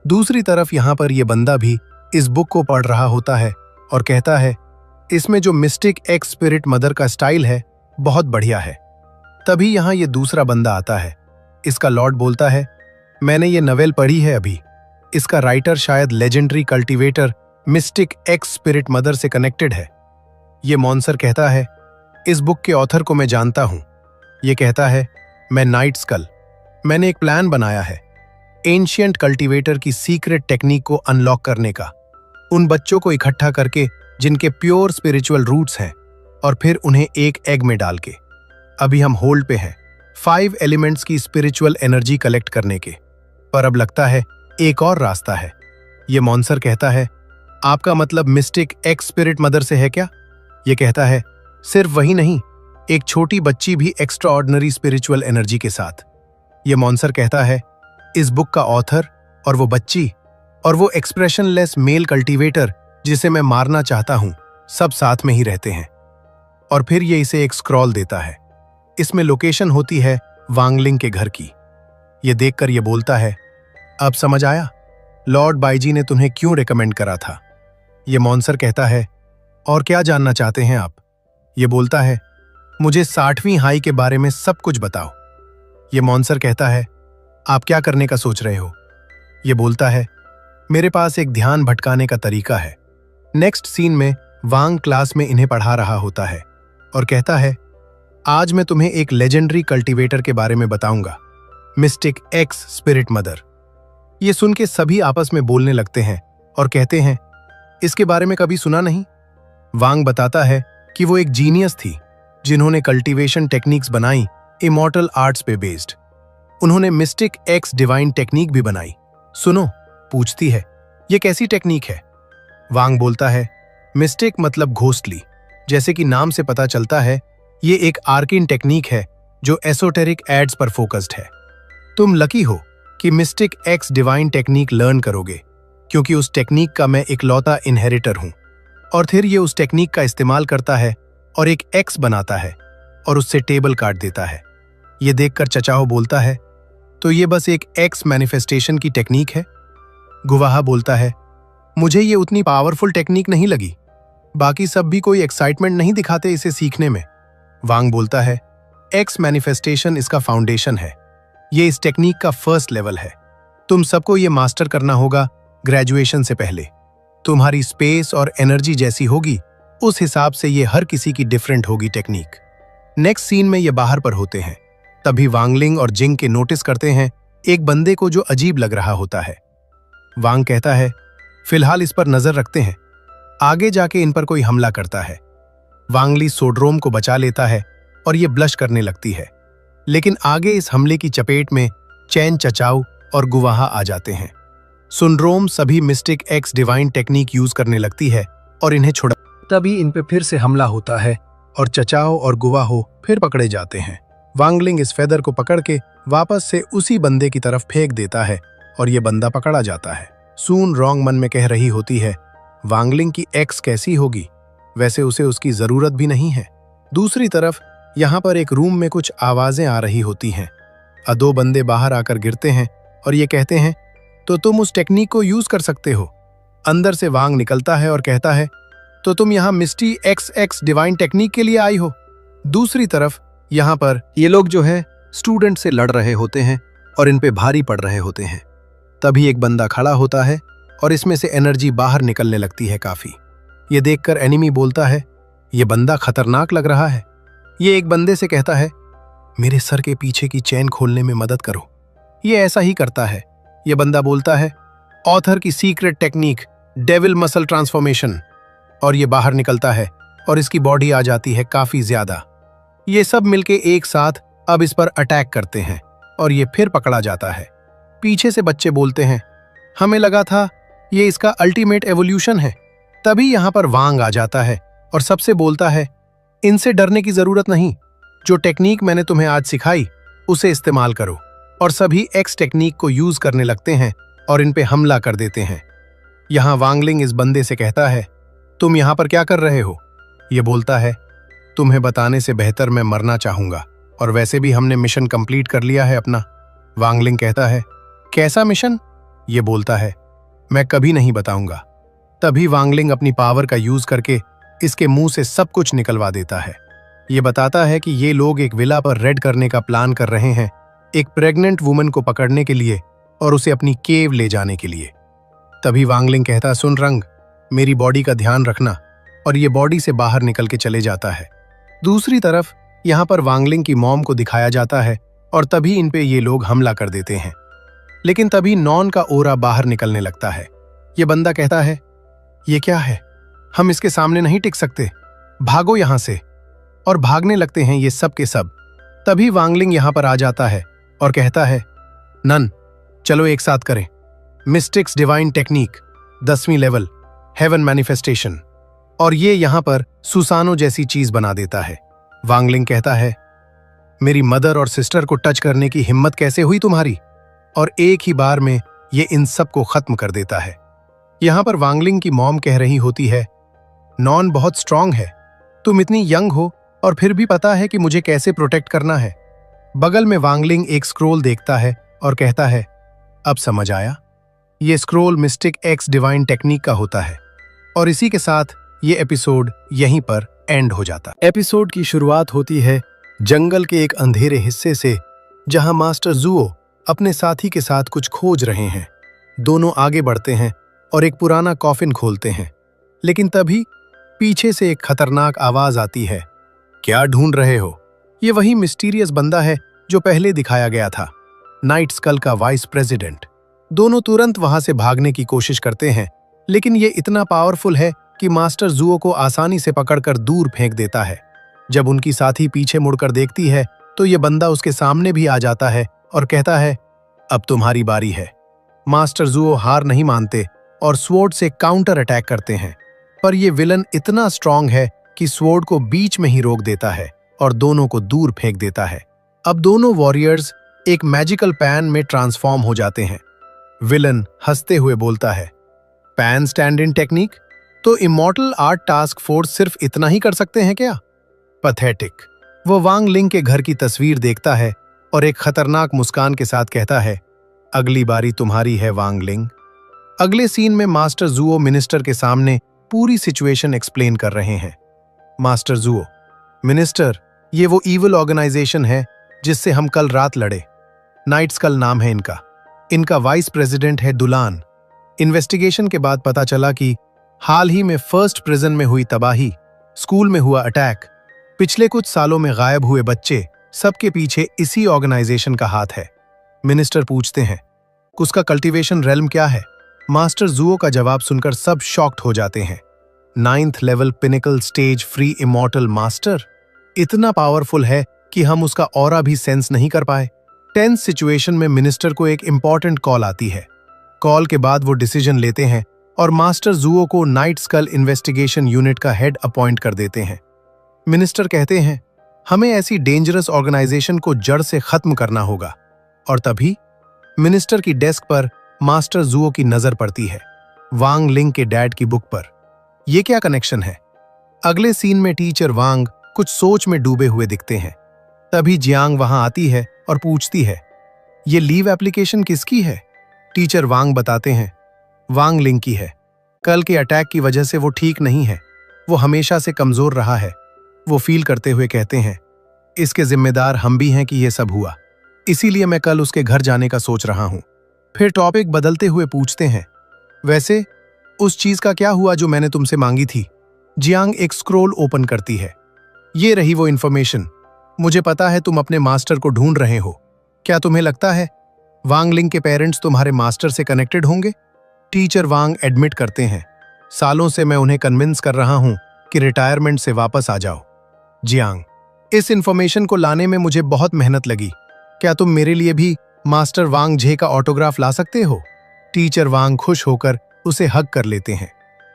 दूसरी तरफ यहाँ पर यह बंदा भी इस बुक को पढ़ रहा होता है और कहता है, इसमें जो मिस्टिक एक्स स्पिरिट मदर का स्टाइल है बहुत बढ़िया है। तभी यहाँ ये दूसरा बंदा आता है। इसका लॉर्ड बोलता है, मैंने ये नवेल पढ़ी है अभी। इसका राइटर शायद legendary cultivator mistake x spirit mother से कनेक्टेड है। ये मॉन्सर कहता है, इस बुक के ऑथर को मैं जानता हूं। ये कहता है, मैं नाइट स्कल, मैंने एक प्लान बनाया है एंशिएंट कल्टीवेटर की सीक्रेट टेक्निक को अनलॉक करने का, उन बच्चों को इकट्ठा करके जिनके प्योर स्पिरिचुअल रूट्स हैं और फिर उन्हें एक एग में डाल के। अभी हम होल्ड पे हैं 5 एलिमेंट्स की स्पिरिचुअल एनर्जी कलेक्ट करने के, पर अब लगता है एक और रास्ता है। ये मॉन्सर कहता है, आपका मतलब मिस्टिक एक्स स्पिरिट मदर से है क्या? ये कहता है, सिर्फ वही नहीं, एक छोटी बच्ची भी एक्स्ट्रा ऑर्डिनरी स्पिरिचुअल एनर्जी के साथ। ये मॉन्सर कहता है, इस बुक का ऑथर और वो बच्ची और वो एक्सप्रेशनलेस मेल कल्टीवेटर जिसे मैं मारना चाहता हूं, सब साथ में ही रहते हैं। और फिर ये इसे एक स्क्रॉल देता है। इसमें लोकेशन होती है वांग लिंग के घर की। ये देखकर ये बोलता है, अब समझ आया लॉर्ड बाईजी ने तुम्हें क्यों रेकमेंड करा था। ये मॉन्सर कहता है, और क्या जानना चाहते हैं आप? ये बोलता है, मुझे 60वीं हाई के बारे में सब कुछ बताओ। ये मॉन्सर कहता है, आप क्या करने का सोच रहे हो? ये बोलता है, मेरे पास एक ध्यान भटकाने का तरीका है। नेक्स्ट सीन में वांग क्लास में इन्हें पढ़ा रहा होता है और कहता है, आज मैं तुम्हें एक लेजेंडरी कल्टीवेटर के बारे में बताऊंगा, मिस्टिक एक्स स्पिरिट मदर। ये सुन के सभी आपस में बोलने लगते हैं और कहते हैं, इसके बारे में कभी सुना नहीं। वांग बताता है कि वो एक जीनियस थी जिन्होंने कल्टीवेशन टेक्निक्स बनाई इमॉर्टल आर्ट्स पे बेस्ड। उन्होंने मिस्टिक एक्स डिवाइन टेक्निक भी बनाई। सुनो, पूछती है, ये कैसी टेक्निक है? वांग बोलता है, मिस्टिक मतलब घोस्टली। जैसे कि नाम से पता चलता है, ये एक आर्किन टेक्निक है जो एसोटेरिक एड्स पर फोकस्ड है। तुम लकी हो कि mistake x divine technique learn करोगे, क्योंकि उस टेक्निक का मैं इकलौता इनहेरिटर हूं। और फिर ये उस टेक्निक का इस्तेमाल करता है और एक एक्स बनाता है और उससे टेबल काट देता है। ये देखकर चचाओ बोलता है, तो ये बस एक एक्स मैनिफेस्टेशन की टेक्निक है? गुवाहा बोलता है, मुझे ये उतनी पावरफुल टेक्निक नहीं लगी। बाकी सब भी कोई एक्साइटमेंट नहीं दिखाते इसे सीखने में। वांग बोलता है, एक्स मैनिफेस्टेशन इसका फाउंडेशन है। ये इस टेक्निक का फर्स्ट लेवल है। तुम सबको ये मास्टर करना होगा ग्रेजुएशन से पहले। तुम्हारी स्पेस और एनर्जी जैसी होगी, उस हिसाब से ये हर किसी की डिफरेंट होगी टेक्निक। नेक्स्ट सीन में ये बाहर पर होते हैं। तभी वांगलिंग और जिंग के नोटिस करते हैं एक बंदे को जो अजीब लग रहा होता है। वांग कहता है, फिलहाल इस पर नजर रखते हैं, आगे जाके इन पर कोई हमला करता है। वांगली सोड्रोम को बचा लेता है और ये ब्लश करने लगती है। लेकिन आगे इस हमले की चपेट में चैन, चचाऊ और गुवाहा आ जाते हैं। सुनड्रोम सभी mistake x divine technique use करने लगती है और इन्हें छुड़ा। तभी इन पे फिर से हमला होता है और चचाओ और गुवाहो फिर पकड़े जाते हैं। वांगलिंग इस फेदर को पकड़ के वापस से उसी बंदे की तरफ फेंक देता है और ये बंदा पकड़ा जाता है। सून रॉन्ग मन में कह रही होती है, वांगलिंग की एक्स कैसी होगी, वैसे उसे उसकी जरूरत भी नहीं है। दूसरी तरफ यहाँ पर एक रूम में कुछ आवाजें आ रही होती हैं। दो बंदे बाहर आकर गिरते हैं और ये कहते हैं, तो तुम उस टेक्निक को यूज कर सकते हो। अंदर से वांग निकलता है और कहता है, तो तुम यहाँ मिस्टी एक्स डिवाइन टेक्निक के लिए आई हो। दूसरी तरफ यहाँ पर ये लोग जो है स्टूडेंट से लड़ रहे होते हैं और इन पे भारी पड़ रहे होते हैं। तभी एक बंदा खड़ा होता है और इसमें से एनर्जी बाहर निकलने लगती है काफी। ये देखकर एनिमी बोलता है, ये बंदा खतरनाक लग रहा है। ये एक बंदे से कहता है, मेरे सर के पीछे की चेन खोलने में मदद करो। ये ऐसा ही करता है। ये बंदा बोलता है, ऑथर की secret technique devil muscle transformation. और ये बाहर निकलता है और इसकी बॉडी आ जाती है काफी ज्यादा। ये सब मिलके एक साथ अब इस पर अटैक करते हैं और ये फिर पकड़ा जाता है। पीछे से बच्चे बोलते हैं, हमें लगा था ये इसका अल्टीमेट एवोल्यूशन है। तभी यहाँ पर वांग आ जाता है और सबसे बोलता है, इनसे डरने की जरूरत नहीं, जो टेक्निक मैंने तुम्हें आज सिखाई उसे इस्तेमाल करो। और सभी एक्स टेक्निक को यूज करने लगते हैं और इन पे हमला कर देते हैं। यहाँ वांगलिंग इस बंदे से कहता है, तुम यहाँ पर क्या कर रहे हो? ये बोलता है, तुम्हें बताने से बेहतर मैं मरना चाहूंगा, और वैसे भी हमने मिशन कंप्लीट कर लिया है अपना। वांगलिंग कहता है, कैसा मिशन? ये बोलता है, मैं कभी नहीं बताऊंगा। तभी वांगलिंग अपनी पावर का यूज करके इसके मुंह से सब कुछ निकलवा देता है। ये बताता है कि ये लोग एक विला पर रेड करने का प्लान कर रहे हैं, एक प्रेग्नेंट वुमन को पकड़ने के लिए और उसे अपनी केव ले जाने के लिए। तभी वांगलिंग कहता, सुन रंग, मेरी बॉडी का ध्यान रखना, और ये बॉडी से बाहर निकल के चले जाता है। दूसरी तरफ यहाँ पर वांगलिंग की मॉम को दिखाया जाता है और तभी इन पे ये लोग हमला कर देते हैं। लेकिन तभी नॉन का ओरा बाहर निकलने लगता है। ये बंदा कहता है, ये क्या है? हम इसके सामने नहीं टिक सकते, भागो यहाँ से। और भागने लगते हैं ये सब के सब। तभी वांगलिंग यहाँ पर आ जाता है और कहता है, नन, चलो एक साथ करें मिस्टिक्स डिवाइन टेक्निक 10वीं लेवल हेवन मैनिफेस्टेशन। और ये यहाँ पर सुसानो जैसी चीज बना देता है। वांगलिंग कहता है, मेरी मदर और सिस्टर को टच करने की हिम्मत कैसे हुई तुम्हारी? और एक ही बार में ये इन सब को खत्म कर देता है। यहाँ पर वांगलिंग की मॉम कह रही होती है, नॉन बहुत स्ट्रांग है, तुम इतनी यंग हो और फिर भी पता है कि मुझे कैसे प्रोटेक्ट करना है। बगल में वांगलिंग एक स्क्रोल देखता है और कहता है, अब समझ आया, ये scroll mistake x divine technique का होता है। और इसी के साथ ये एपिसोड यहीं पर एंड हो जाता। एपिसोड की शुरुआत होती है जंगल के एक अंधेरे हिस्से से, जहां मास्टर जुओ अपने साथी के साथ कुछ खोज रहे हैं। दोनों आगे बढ़ते हैं और एक पुराना कॉफिन खोलते हैं। लेकिन तभी पीछे से एक खतरनाक आवाज आती है, क्या ढूंढ रहे हो? ये वही मिस्टीरियस बंदा है जो पहले दिखाया गया था, नाइट स्कल का वाइस प्रेसिडेंट। दोनों तुरंत वहां से भागने की कोशिश करते हैं, लेकिन ये इतना पावरफुल है कि मास्टर जुओ को आसानी से पकड़कर दूर फेंक देता है। जब उनकी साथी पीछे मुड़कर देखती है तो ये बंदा उसके सामने भी आ जाता है और कहता है, अब तुम्हारी बारी है। मास्टर जुओ हार नहीं मानते और स्वॉर्ड से काउंटर अटैक करते हैं, पर यह विलन इतना स्ट्रांग है कि स्वॉर्ड को बीच में ही रोक देता है और दोनों को दूर फेंक देता है। अब दोनों वॉरियर्स एक मैजिकल पैन में ट्रांसफॉर्म हो जाते हैं। विलन हंसते हुए बोलता है, पैन स्टैंड इन टेक्निक? तो इमॉर्टल आर्ट टास्क फोर्स सिर्फ इतना ही कर सकते हैं क्या? पैथेटिक। वो वांग लिंग के घर की तस्वीर देखता है और एक खतरनाक मुस्कान के साथ कहता है, अगली बारी तुम्हारी है वांग लिंग। अगले सीन में मास्टर जुओ मिनिस्टर के सामने पूरी सिचुएशन एक्सप्लेन कर रहे हैं। मास्टर जुओ, मिनिस्टर, ये वो इविल ऑर्गेनाइजेशन है जिससे हम कल रात लड़े। नाइट्स कल नाम है इनका। इनका वाइस प्रेसिडेंट है दुलान। इन्वेस्टिगेशन के बाद पता चला कि हाल ही में फर्स्ट प्रिजन में हुई तबाही, स्कूल में हुआ अटैक, पिछले कुछ सालों में गायब हुए बच्चे, सबके पीछे इसी ऑर्गेनाइजेशन का हाथ है। मिनिस्टर पूछते हैं, उसका कल्टीवेशन रेल्म क्या है? मास्टर जुओ का जवाब सुनकर सब शॉक्ड हो जाते हैं। 9th level pinnacle stage free immortal master, इतना पावरफुल है कि हम उसका ऑरा भी सेंस नहीं कर पाए। टेंस सिचुएशन में मिनिस्टर को एक इंपॉर्टेंट कॉल आती है। कॉल के बाद वो डिसीजन लेते हैं और मास्टर जुओ को नाइट स्कल इन्वेस्टिगेशन यूनिट का हेड अपॉइंट कर देते हैं। मिनिस्टर कहते हैं, हमें ऐसी डेंजरस ऑर्गेनाइजेशन को जड़ से खत्म करना होगा। और तभी मिनिस्टर की डेस्क पर मास्टर जुओ की नजर पड़ती है, वांग लिंग के डैड की बुक पर। यह क्या कनेक्शन है? अगले सीन में टीचर वांग कुछ सोच में डूबे हुए दिखते हैं। तभी जियांग वहां आती है और पूछती है, ये लीव एप्लीकेशन किसकी है? टीचर वांग बताते हैं, वांग लिंग की है। कल के अटैक की वजह से वो ठीक नहीं है। वो हमेशा से कमजोर रहा है। वो फील करते हुए कहते हैं, इसके जिम्मेदार हम भी हैं कि यह सब हुआ। इसीलिए मैं कल उसके घर जाने का सोच रहा हूं। फिर टॉपिक बदलते हुए पूछते हैं, वैसे उस चीज का क्या हुआ जो मैंने तुमसे मांगी थी? जियांग एक स्क्रोल ओपन करती है। ये रही वो इन्फॉर्मेशन। मुझे पता है तुम अपने मास्टर को ढूंढ रहे हो। क्या तुम्हें लगता है वांग लिंग के पेरेंट्स तुम्हारे मास्टर से कनेक्टेड होंगे? टीचर वांग एडमिट करते हैं, सालों से मैं उन्हें कन्विंस कर रहा हूं कि रिटायरमेंट से वापस आ जाओ। जियांग, इस इन्फॉर्मेशन को लाने में मुझे बहुत मेहनत लगी। क्या तुम मेरे लिए भी मास्टर वांग झे का ऑटोग्राफ ला सकते हो? टीचर वांग खुश होकर उसे हग कर लेते हैं।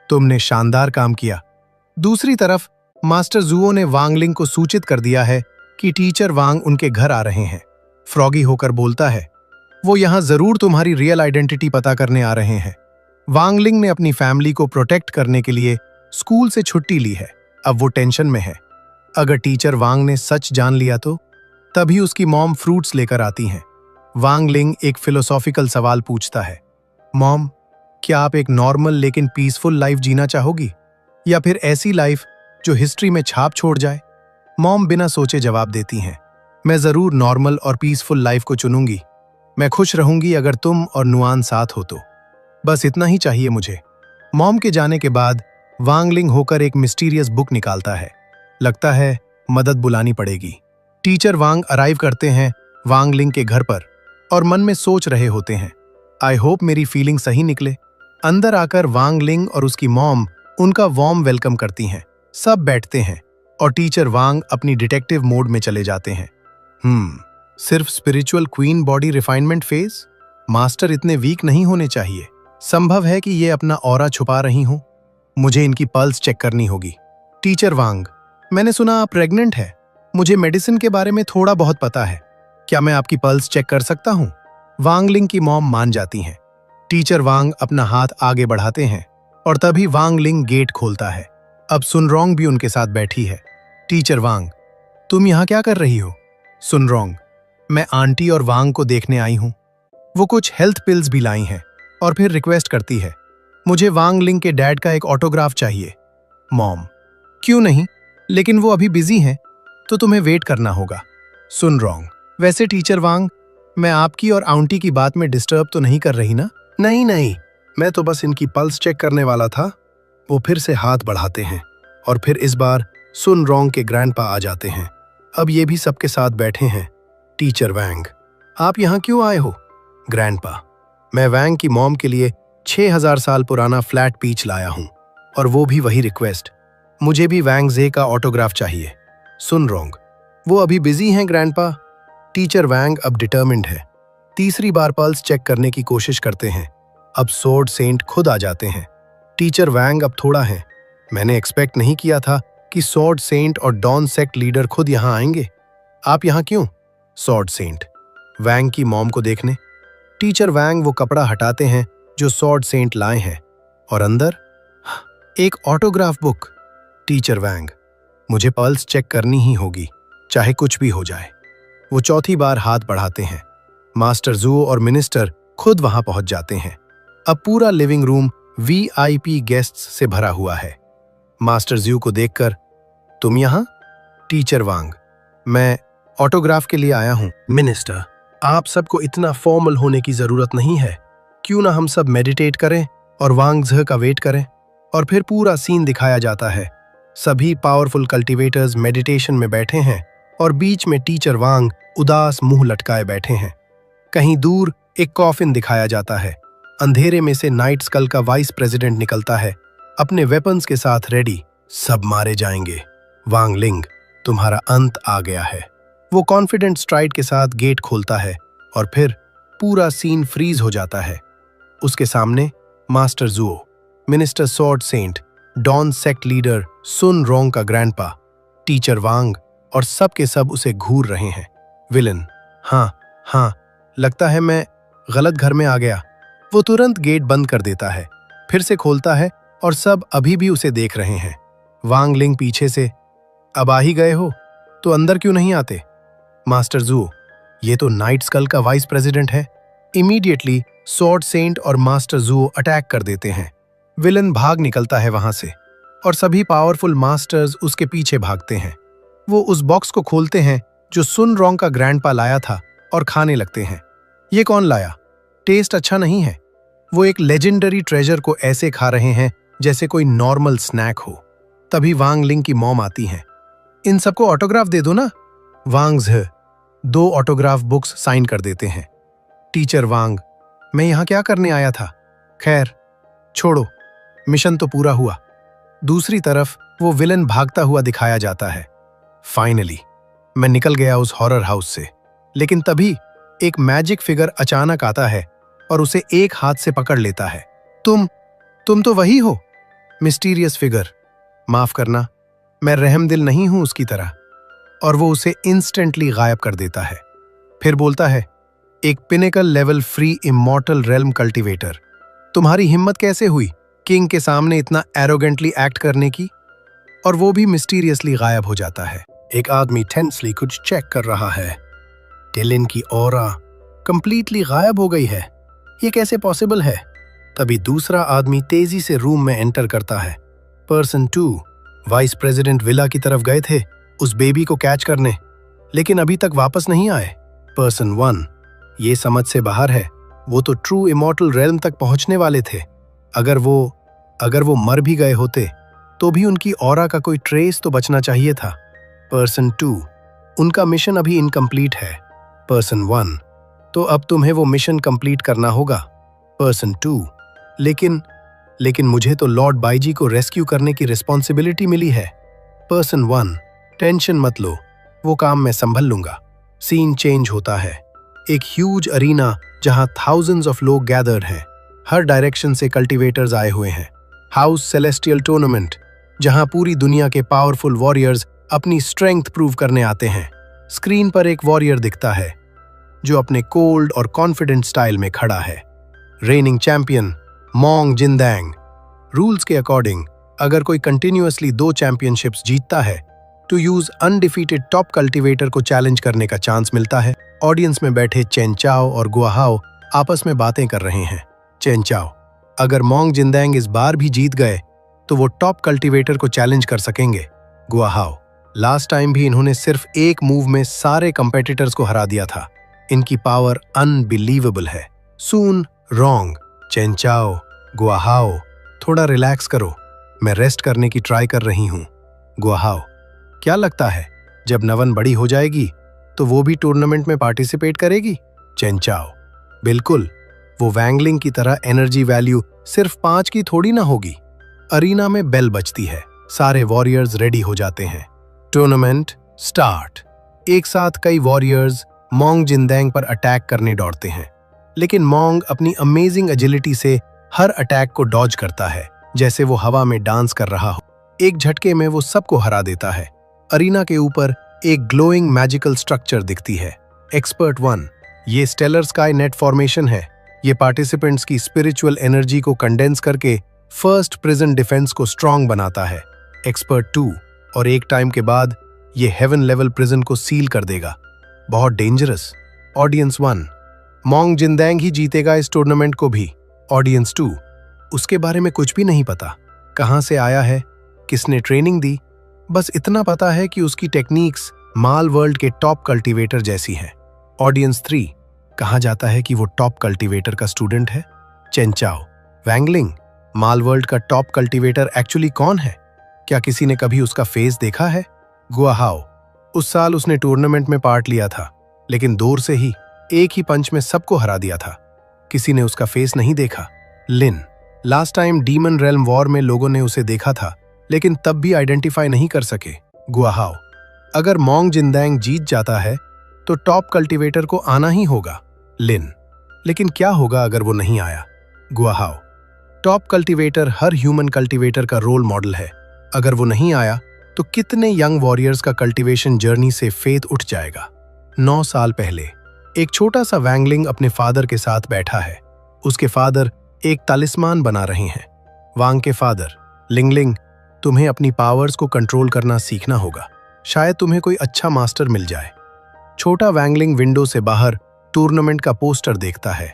तुमने शानदार काम किया। दूसरी तरफ मास्टर जुओ ने वांग लिंग को सूचित कर दिया है कि टीचर वांग उनके घर आ रहे हैं। फ्रॉगी होकर बोलता है, वो यहां जरूर तुम्हारी रियल आइडेंटिटी पता करने आ रहे हैं। वांग लिंग ने अपनी फैमिली को प्रोटेक्ट करने के लिए स्कूल से छुट्टी ली है। अब वो टेंशन में है। अगर टीचर वांग ने सच जान लिया तो? तभी उसकी मॉम फ्रूट्स लेकर आती हैं। वांग लिंग एक फिलोसॉफिकल सवाल पूछता है, मॉम, क्या आप एक नॉर्मल लेकिन पीसफुल लाइफ जीना चाहोगी, या फिर ऐसी लाइफ जो हिस्ट्री में छाप छोड़ जाए? मॉम बिना सोचे जवाब देती हैं, मैं जरूर नॉर्मल और पीसफुल लाइफ को चुनूंगी। मैं खुश रहूंगी अगर तुम और नुआन साथ हो तो। बस इतना ही चाहिए मुझे। मॉम के जाने के बाद वांग लिंग होकर एक मिस्टीरियस बुक निकालता है। लगता है मदद बुलानी पड़ेगी। टीचर वांग अराइव करते हैं वांग लिंग के घर पर और मन में सोच रहे होते हैं, आई होप मेरी फीलिंग सही निकले। अंदर आकर वांग लिंग और उसकी मॉम उनका वार्म वेलकम करती हैं। सब बैठते हैं और टीचर वांग अपनी डिटेक्टिव मोड में चले जाते हैं। सिर्फ spiritual queen body refinement phase? Master इतने वीक नहीं होने चाहिए। संभव है कि ये अपना ऑरा छुपा रही हूं। मुझे इनकी पल्स चेक करनी होगी। टीचर वांग, मैंने सुना आप प्रेग्नेंट है। मुझे मेडिसिन के बारे में थोड़ा बहुत पता है। क्या मैं आपकी पल्स चेक कर सकता हूं? वांग लिंग की मॉम मान जाती हैं। टीचर वांग अपना हाथ आगे बढ़ाते हैं और तभी वांग लिंग गेट खोलता है। अब सुनरोंग भी उनके साथ बैठी है। टीचर वांग, तुम यहाँ क्या कर रही हो? सुनरोंग, मैं आंटी और वांग को देखने आई हूँ। वो कुछ हेल्थ पिल्स भी लाई हैं और फिर रिक्वेस्ट करती है, मुझे वांग लिंग के डैड का एक ऑटोग्राफ चाहिए। मॉम, क्यों नहीं, लेकिन वो अभी बिजी हैं तो तुम्हें वेट करना होगा। सुनरोंग, वैसे टीचर वांग, मैं आपकी और आंटी की बात में डिस्टर्ब तो नहीं कर रही ना? नहीं नहीं, मैं तो बस इनकी पल्स चेक करने वाला था। वो फिर से हाथ बढ़ाते हैं और फिर इस बार सुनरोंग के ग्रैंडपा आ जाते हैं। अब ये भी सबके साथ बैठे हैं। टीचर वांग, आप यहाँ क्यों आए हो? ग्रैंडपा, मैं वांग की मॉम के लिए 6000 साल पुराना फ्लैट पीच लाया हूँ और वो भी वही रिक्वेस्ट। मुझे भी वांग जे का ऑटोग्राफ चाहिए। सुनरोंग, वो अभी बिजी हैं ग्रैंडपा। टीचर वैंग अब डिटर्मिन्ड है। तीसरी बार पल्स चेक करने की कोशिश करते हैं। अब स्वॉर्ड सेंट खुद आ जाते हैं। टीचर वैंग अब थोड़ा है। मैंने एक्सपेक्ट नहीं किया था कि स्वॉर्ड सेंट और डॉन सेक्ट लीडर खुद यहाँ आएंगे। आप यहाँ क्यों? स्वॉर्ड सेंट वैंग की मॉम को देखने। टीचर वैंग वो कपड़ा हटाते हैं जो स्वॉर्ड सेंट लाए हैं और अंदर एक ऑटोग्राफ बुक। टीचर वैंग, मुझे पल्स चेक करनी ही होगी, चाहे कुछ भी हो जाए। वो चौथी बार हाथ बढ़ाते हैं। मास्टर जूओ और मिनिस्टर खुद वहां पहुंच जाते हैं। अब पूरा लिविंग रूम वीआईपी गेस्ट्स से भरा हुआ है। मास्टर जू को देखकर, तुम यहां? टीचर वांग, मैं ऑटोग्राफ के लिए आया हूं। मिनिस्टर, आप सबको इतना फॉर्मल होने की जरूरत नहीं है। क्यों ना हम सब मेडिटेट करें और वांग झ का वेट करें। और फिर पूरा सीन दिखाया जाता है। सभी पावरफुल कल्टीवेटर्स मेडिटेशन में बैठे हैं और बीच में टीचर वांग उदास मुंह लटकाए बैठे हैं। कहीं दूर एक कॉफिन दिखाया जाता है। अंधेरे में से नाइट स्कल का वाइस प्रेसिडेंट निकलता है, अपने वेपन्स के साथ रेडी। सब मारे जाएंगे। वांग लिंग, तुम्हारा अंत आ गया है। वो कॉन्फिडेंट स्ट्राइड के साथ गेट खोलता है और फिर पूरा सीन फ्रीज हो जाता है। उसके सामने master Zhuo, minister sword saint, Don sect leader Sun Rong का ग्रैंडपा, टीचर वांग और सब के सब उसे घूर रहे हैं। विलन, हाँ, लगता है मैं गलत घर में आ गया। वो तुरंत गेट बंद कर देता है, फिर से खोलता है और सब अभी भी उसे देख रहे हैं। वांग लिंग पीछे से, अब आ ही गए हो तो अंदर क्यों नहीं आते? मास्टर जुओ, ये तो नाइट स्कल का वाइस प्रेसिडेंट है। इमीडिएटली स्वॉर्ड सेंट और मास्टर जुओ अटैक कर देते हैं। विलन भाग निकलता है वहां से और सभी पावरफुल मास्टर्स उसके पीछे भागते हैं। वो उस बॉक्स को खोलते हैं जो सुन रोंग का ग्रैंडपा लाया था और खाने लगते हैं। ये कौन लाया? टेस्ट अच्छा नहीं है। वो एक लेजेंडरी ट्रेजर को ऐसे खा रहे हैं जैसे कोई नॉर्मल स्नैक हो। तभी वांग लिंग की मॉम आती हैं। इन सबको ऑटोग्राफ दे दो ना। वांग झ 2 ऑटोग्राफ बुक्स साइन कर देते हैं। टीचर वांग, मैं यहाँ क्या करने आया था? खैर छोड़ो, मिशन तो पूरा हुआ। दूसरी तरफ वो विलन भागता हुआ दिखाया जाता है। फाइनली मैं निकल गया उस हॉरर हाउस से। लेकिन तभी एक मैजिक फिगर अचानक आता है और उसे एक हाथ से पकड़ लेता है। तुम तो वही हो। मिस्टीरियस फिगर, माफ करना, मैं रहमदिल नहीं हूं उसकी तरह। और वो उसे इंस्टेंटली गायब कर देता है। फिर बोलता है, एक pinnacle level free immortal realm cultivator, तुम्हारी हिम्मत कैसे हुई किंग के सामने इतना एरोगेंटली एक्ट करने की? और वो भी मिस्टीरियसली गायब हो जाता है। एक आदमी टेंसली कुछ चेक कर रहा है। टिलिन की ऑरा कंप्लीटली गायब हो गई है। ये कैसे पॉसिबल है? तभी दूसरा आदमी तेजी से रूम में एंटर करता है। पर्सन 2 वाइस प्रेसिडेंट विला की तरफ गए थे उस बेबी को कैच करने, लेकिन अभी तक वापस नहीं आए। पर्सन 1 ये समझ से बाहर है। वो तो ट्रू इमॉर्टल रेल्म तक पहुंचने वाले थे। अगर वो मर भी गए होते तो भी उनकी ऑरा का कोई ट्रेस तो बचना चाहिए था। पर्सन 2 उनका मिशन अभी इनकम्प्लीट है। पर्सन 1 तो अब तुम्हें वो मिशन कंप्लीट करना होगा। पर्सन 2 लेकिन मुझे तो लॉर्ड बाईजी को रेस्क्यू करने की रिस्पॉन्सिबिलिटी मिली है। पर्सन 1 टेंशन मत लो, वो काम मैं संभल लूंगा। सीन चेंज होता है। एक ह्यूज अरीना जहां थाउजेंड्स ऑफ लोग गैदर्ड हैं। हर डायरेक्शन से कल्टीवेटर्स आए हुए हैं। हाउस सेलेस्टियल टूर्नामेंट, जहां पूरी दुनिया के पावरफुल वॉरियर्स अपनी स्ट्रेंथ प्रूव करने आते हैं। स्क्रीन पर एक वॉरियर दिखता है जो अपने कोल्ड और कॉन्फिडेंट स्टाइल में खड़ा है। Reigning champion Mong Jindang. Rules के अकॉर्डिंग अगर कोई कंटिन्यूअसली 2 चैंपियनशिप्स जीतता है तो यूज अनडिफीटेड टॉप कल्टीवेटर को चैलेंज करने का चांस मिलता है। ऑडियंस में बैठे चेन चाओ और गुआहाओ आपस में बातें कर रहे हैं। चेन चाओ, अगर मोंग जिंदैंग इस बार भी जीत गए तो वो टॉप कल्टीवेटर को चैलेंज कर सकेंगे। गुआहाओ, लास्ट टाइम भी इन्होंने सिर्फ एक मूव में सारे कंपेटिटर्स को हरा दिया था। इनकी पावर अनबिलीवेबल है। सून रोंग, चेन चाओ, गुआहाओ, थोड़ा रिलैक्स करो, मैं रेस्ट करने की ट्राई कर रही हूँ। गुआहाओ, क्या लगता है जब नवन बड़ी हो जाएगी तो वो भी टूर्नामेंट में पार्टिसिपेट करेगी? चेन चाओ, बिल्कुल, वो वैंगलिंग की तरह एनर्जी वैल्यू सिर्फ 5 की थोड़ी ना होगी। अरीना में बेल बजती है। सारे वॉरियर्स रेडी हो जाते हैं। Tournament start. एक साथ कई वॉरियर्स, मोंग जिंदेंग पर अटैक करने दौड़ते हैं, लेकिन मोंग अपनी अमेजिंग एजिलिटी से हर अटैक को डॉज करता है, जैसे वो हवा में डांस कर रहा हो। एक झटके में वो सबको हरा देता है। अरीना के ऊपर एक ग्लोइंग मैजिकल स्ट्रक्चर दिखती है। एक्सपर्ट 1, ये स्टेलर स्काई नेट फॉर्मेशन है। ये पार्टिसिपेंट्स की स्पिरिचुअल एनर्जी को कंडेंस करके फर्स्ट प्रिजन डिफेंस को स्ट्रांग बनाता है। एक्सपर्ट 2, और एक टाइम के बाद ये हेवन लेवल प्रिजन को सील कर देगा। बहुत डेंजरस। ऑडियंस 1, मोंग जिंदेंग ही जीतेगा इस टूर्नामेंट को भी। ऑडियंस 2, उसके बारे में कुछ भी नहीं पता। कहाँ से आया है, किसने ट्रेनिंग दी, बस इतना पता है कि उसकी टेक्निक्स माल वर्ल्ड के टॉप कल्टीवेटर जैसी हैं। ऑडियंस 3, कहा जाता है कि वो टॉप कल्टीवेटर का स्टूडेंट है। चेंचाओ, वैंगलिंग, माल वर्ल्ड का टॉप कल्टीवेटर एक्चुअली कौन है? क्या किसी ने कभी उसका फेस देखा है? गुआहाओ, उस साल उसने टूर्नामेंट में पार्ट लिया था, लेकिन दूर से ही एक ही पंच में सबको हरा दिया था। किसी ने उसका फेस नहीं देखा। Lin, last time demon realm war में लोगों ने उसे देखा था, लेकिन तब भी आइडेंटिफाई नहीं कर सके। गुआहाओ, अगर मोंग जिंदेंग जीत जाता है तो टॉप कल्टीवेटर को आना ही होगा। लिन, लेकिन क्या होगा अगर वो नहीं आया? गुआहाओ, टॉप कल्टीवेटर हर ह्यूमन कल्टीवेटर का रोल मॉडल है। अगर वो नहीं आया तो कितने यंग वॉरियर्स का कल्टीवेशन जर्नी से फेथ उठ जाएगा। 9 साल पहले एक छोटा सा वैंगलिंग अपने फादर के साथ बैठा है। उसके फादर एक तालिस्मान बना रहे हैं। वांग के फादर, लिंगलिंग, तुम्हें अपनी पावर्स को कंट्रोल करना सीखना होगा। शायद तुम्हें कोई अच्छा मास्टर मिल जाए। छोटा वैंगलिंग विंडो से बाहर टूर्नामेंट का पोस्टर देखता है।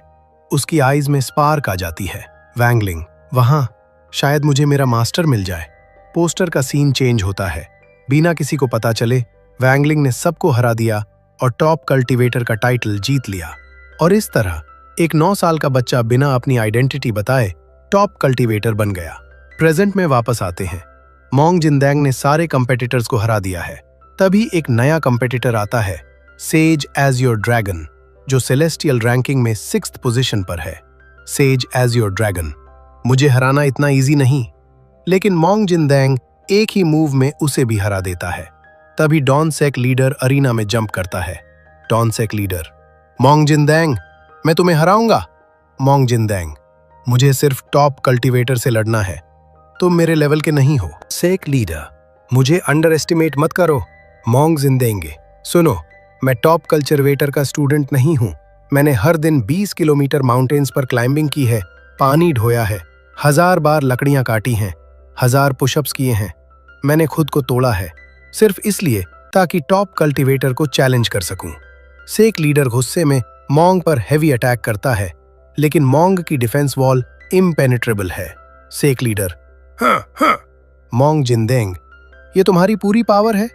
उसकी आईज में स्पार्क आ जाती है। वैंगलिंग, वहां शायद मुझे मेरा मास्टर मिल जाए। पोस्टर का सीन चेंज होता है। बिना किसी को पता चले वैंगलिंग ने सबको हरा दिया और टॉप कल्टीवेटर का टाइटल जीत लिया। और इस तरह एक 9 साल का बच्चा बिना अपनी आइडेंटिटी बताए टॉप कल्टीवेटर बन गया। प्रेजेंट में वापस आते हैं। मोंग जिंदेंग ने सारे कंपेटिटर्स को हरा दिया है। तभी एक नया कंपेटिटर आता है, सेज एज योर ड्रैगन, जो सेलेस्टियल रैंकिंग में 6th पोजीशन पर है। सेज एज योर ड्रैगन, मुझे हराना इतना इजी नहीं। लेकिन मोंग जिंदेंग एक ही मूव में उसे भी हरा देता है। तभी डॉनसेक लीडर अरीना में जंप करता है। डॉनसेक लीडर, मोंग जिंदेंग, मैं तुम्हें हराऊंगा। मोंग जिंदेंग, मुझे सिर्फ टॉप कल्टीवेटर से लड़ना है, तुम मेरे लेवल के नहीं हो। सेक लीडर, मुझे अंडर एस्टिमेट मत करो। मोंग जिंदेंगे, सुनो, मैं टॉप कल्चरवेटर का स्टूडेंट नहीं हूँ। मैंने हर दिन 20 किलोमीटर माउंटेन्स पर क्लाइंबिंग की है, पानी ढोया है, 1000 बार लकड़ियां काटी हैं, 1000 पुशअप्स किए हैं। मैंने खुद को तोड़ा है, सिर्फ इसलिए ताकि टॉप कल्टीवेटर को चैलेंज कर सकूं। सेक लीडर गुस्से में मोंग पर हेवी अटैक करता है, लेकिन मोंग की डिफेंस वॉल इम्पेनिट्रेबल है। सेक लीडर, हाँ। मोंग जिंदेंग, ये तुम्हारी पूरी पावर है?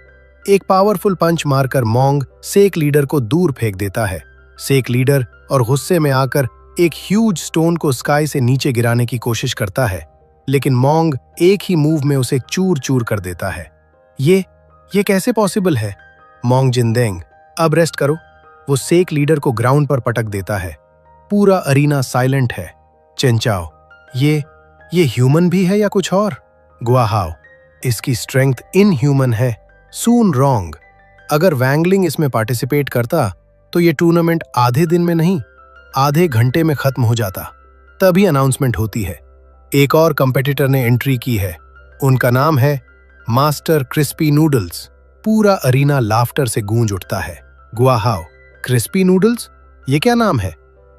एक पावरफुल पंच मारकर मोंग सेक लीडर को दूर फेंक देता है। सेक लीडर और गुस्से में आकर एक ह्यूज स्टोन को स्काई से नीचे गिराने की कोशिश करता है, लेकिन मोंग एक ही मूव में उसे चूर चूर कर देता है। ये कैसे पॉसिबल है? मोंग जिंदेंग, अब रेस्ट करो। वो सेक लीडर को ग्राउंड पर पटक देता है। पूरा अरीना साइलेंट है। चेंचाओ, ये ह्यूमन भी है या कुछ और? गुआहाओ, इसकी स्ट्रेंथ इनह्यूमन है। सून रॉन्ग, अगर वैंगलिंग इसमें पार्टिसिपेट करता तो ये टूर्नामेंट आधे दिन में नहीं, आधे घंटे में खत्म हो जाता। तभी अनाउंसमेंट होती है, एक और कंपेटिटर ने एंट्री की है। उनका नाम है मास्टर क्रिस्पी नूडल्स। पूरा अरीना लाफ्टर से गूंज उठता है। गुआहाओ, क्रिस्पी नूडल्स, ये क्या नाम है?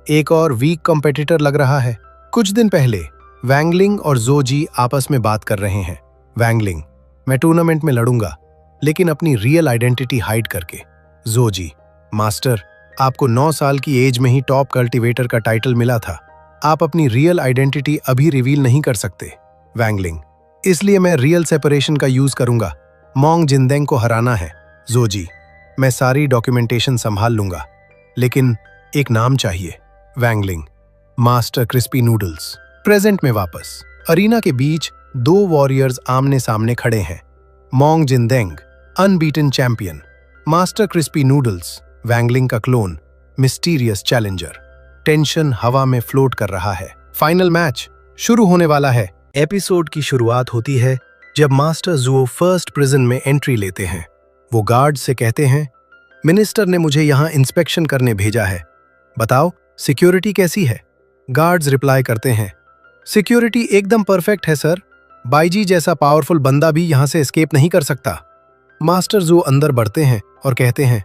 एक और वीक कंपेटिटर लग रहा है। कुछ दिन पहले वैंगलिंग और जोजी आपस में बात कर रहे हैं। वैंगलिंग, मैं टूर्नामेंट में लड़ूंगा, लेकिन अपनी रियल आइडेंटिटी हाइड करके। जोजी, मास्टर, आपको 9 साल की एज में ही टॉप कल्टीवेटर का टाइटल मिला था। आप अपनी रियल आइडेंटिटी अभी रिवील नहीं कर सकते। वैंगलिंग, इसलिए मैं रियल सेपरेशन का यूज करूंगा। मोंग जिंदेंग को हराना है। जोजी, मैं सारी डॉक्यूमेंटेशन संभाल लूंगा, लेकिन एक नाम चाहिए। वैंगलिंग, मास्टर क्रिस्पी नूडल्स। प्रेजेंट में वापस अरीना के बीच 2 वॉरियर्स आमने सामने खड़े हैं। Mong Jindeng, unbeaten champion. Master crispy noodles, Wang Ling का क्लोन, मिस्टीरियस चैलेंजर। टेंशन हवा में फ्लोट कर रहा है। फाइनल मैच शुरू होने वाला है। एपिसोड की शुरुआत होती है जब मास्टर जुओ फर्स्ट प्रिजन में एंट्री लेते हैं। वो गार्ड से कहते हैं, मिनिस्टर ने मुझे यहाँ इंस्पेक्शन करने भेजा है। बताओ, सिक्योरिटी कैसी है? गार्ड्स रिप्लाई करते हैं, सिक्योरिटी एकदम परफेक्ट है सर। बाईजी जैसा पावरफुल बंदा भी यहाँ से एस्केप नहीं कर सकता। मास्टर जू अंदर बढ़ते हैं और कहते हैं,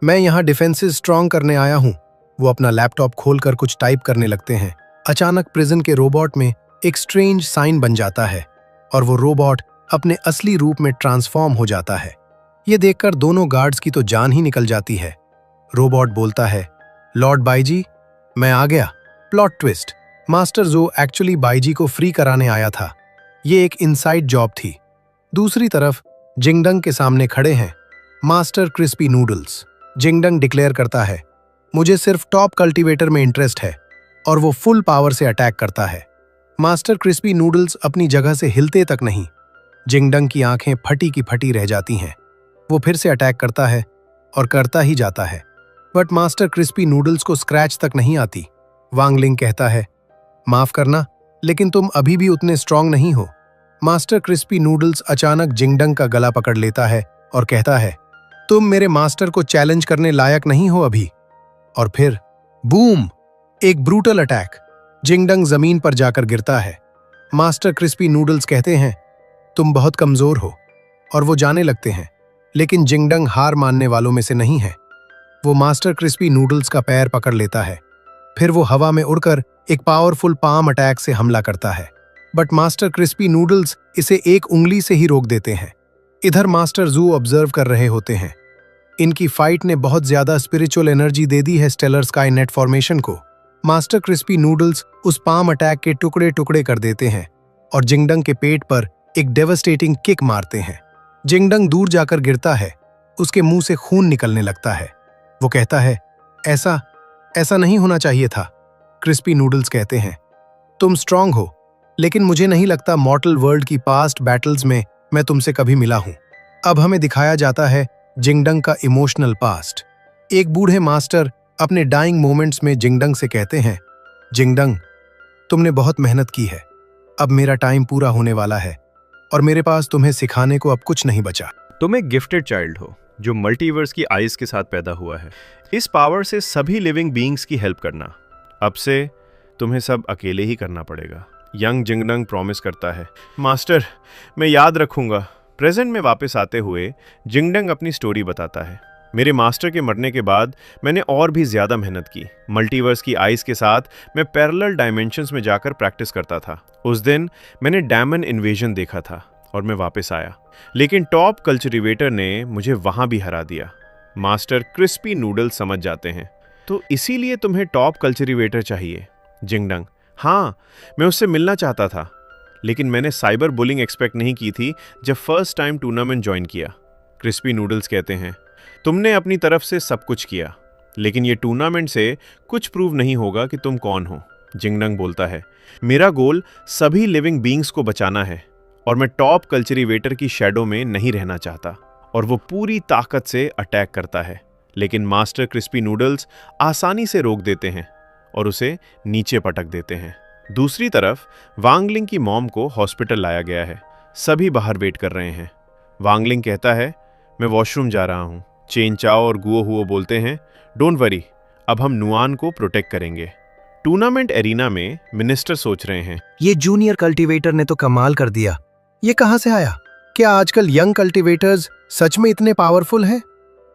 मैं यहाँ डिफेंसेस स्ट्रॉन्ग करने आया हूँ। वो अपना लैपटॉप खोलकर कुछ टाइप करने लगते हैं। अचानक प्रिजन के रोबोट में एक स्ट्रेंज साइन बन जाता है और वो रोबोट अपने असली रूप में ट्रांसफॉर्म हो जाता है। ये देखकर दोनों गार्ड्स की तो जान ही निकल जाती है। रोबोट बोलता है, लॉर्ड बाईजी, मैं आ गया। प्लॉट ट्विस्ट, मास्टर जो एक्चुअली बाईजी को फ्री कराने आया था। ये एक इनसाइड जॉब थी। दूसरी तरफ जिंगडंग के सामने खड़े हैं मास्टर क्रिस्पी नूडल्स। जिंगडंग डिक्लेयर करता है, मुझे सिर्फ टॉप कल्टीवेटर में इंटरेस्ट है, और वो फुल पावर से अटैक करता है। मास्टर क्रिस्पी नूडल्स अपनी जगह से हिलते तक नहीं। जिंगडंग की आंखें फटी की फटी रह जाती हैं। वो फिर से अटैक करता है और करता ही जाता है, बट मास्टर क्रिस्पी नूडल्स को स्क्रैच तक नहीं आती। वांगलिंग कहता है, माफ करना, लेकिन तुम अभी भी उतने स्ट्रांग नहीं हो। मास्टर क्रिस्पी नूडल्स अचानक जिंगडंग का गला पकड़ लेता है और कहता है, तुम मेरे मास्टर को चैलेंज करने लायक नहीं हो अभी। और फिर बूम, एक ब्रूटल अटैक। जिंगडंग जमीन पर जाकर गिरता है। मास्टर क्रिस्पी नूडल्स कहते हैं, तुम बहुत कमजोर हो, और वो जाने लगते हैं। लेकिन जिंगडंग हार मानने वालों में से नहीं है। वो मास्टर क्रिस्पी नूडल्स का पैर पकड़ लेता है। फिर वो हवा में उड़कर एक पावरफुल पाम अटैक से हमला करता है, बट मास्टर क्रिस्पी नूडल्स इसे एक उंगली से ही रोक देते हैं। इधर मास्टर जू ऑब्जर्व कर रहे होते हैं। इनकी फाइट ने बहुत ज्यादा स्पिरिचुअल एनर्जी दे दी है स्टेलर स्काई नेट फॉर्मेशन को। मास्टर क्रिस्पी नूडल्स उस पाम अटैक के टुकड़े टुकड़े कर देते हैं और जिंगडंग के पेट पर एक डेवास्टेटिंग किक मारते हैं। जिंगडंग दूर जाकर गिरता है। उसके मुंह से खून निकलने लगता है। वो कहता है, ऐसा नहीं होना चाहिए था। क्रिस्पी नूडल्स कहते हैं, तुम स्ट्रांग हो, लेकिन मुझे नहीं लगता मॉर्टल वर्ल्ड की पास्ट बैटल्स में मैं तुमसे कभी मिला हूं। अब हमें दिखाया जाता है जिंगडंग का इमोशनल पास्ट। एक बूढ़े मास्टर अपने डाइंग मोमेंट्स में जिंगडंग से कहते हैं, जिंगडंग, तुमने बहुत मेहनत की है। अब मेरा टाइम पूरा होने वाला है और मेरे पास तुम्हें सिखाने को अब कुछ नहीं बचा। तुम एक गिफ्टेड चाइल्ड हो जो मल्टीवर्स की आइज के साथ पैदा हुआ है। इस पावर से सभी लिविंग बीइंग्स की हेल्प करना। अब से तुम्हें सब अकेले ही करना पड़ेगा। यंग जिंगडंग प्रॉमिस करता है, मास्टर, मैं याद रखूंगा। प्रेजेंट में वापस आते हुए जिंगडंग अपनी स्टोरी बताता है, मेरे मास्टर के मरने के बाद मैंने और भी ज्यादा मेहनत की। मल्टीवर्स की आइज के साथ मैं पैरेलल डायमेंशंस में जाकर प्रैक्टिस करता था। उस दिन मैंने डैमन इन्वेजन देखा था और मैं वापस आया, लेकिन टॉप कल्चरिवेटर ने मुझे वहां भी हरा दिया। मास्टर क्रिस्पी नूडल समझ जाते हैं, तो इसीलिए तुम्हें टॉप कल्चरिवेटर चाहिए। जिंगडंग, हाँ, मैं उससे मिलना चाहता था, लेकिन मैंने साइबर बुलिंग एक्सपेक्ट नहीं की थी जब फर्स्ट टाइम टूर्नामेंट ज्वाइन किया। क्रिस्पी नूडल्स कहते हैं, तुमने अपनी तरफ से सब कुछ किया, लेकिन ये टूर्नामेंट से कुछ प्रूव नहीं होगा कि तुम कौन हो। जिंगडंग बोलता है, मेरा गोल सभी लिविंग बीइंग्स को बचाना है और मैं टॉप कल्चरिवेटर की शैडो में नहीं रहना चाहता। और वो पूरी ताकत से अटैक करता है, लेकिन मास्टर क्रिस्पी नूडल्स आसानी से रोक देते हैं और उसे नीचे पटक देते हैं। दूसरी तरफ वांगलिंग की मॉम को हॉस्पिटल लाया गया है। सभी बाहर वेट कर रहे हैं। वांगलिंग कहता है, मैं वॉशरूम जा रहा हूँ। चेन चाओ और गुओ हुओ बोलते हैं, डोंट वरी, अब हम नुआन को प्रोटेक्ट करेंगे। टूर्नामेंट एरिना में मिनिस्टर सोच रहे हैं, ये जूनियर कल्टीवेटर ने तो कमाल कर दिया। ये कहां से आया? क्या आजकल यंग कल्टीवेटर्स सच में इतने पावरफुल हैं?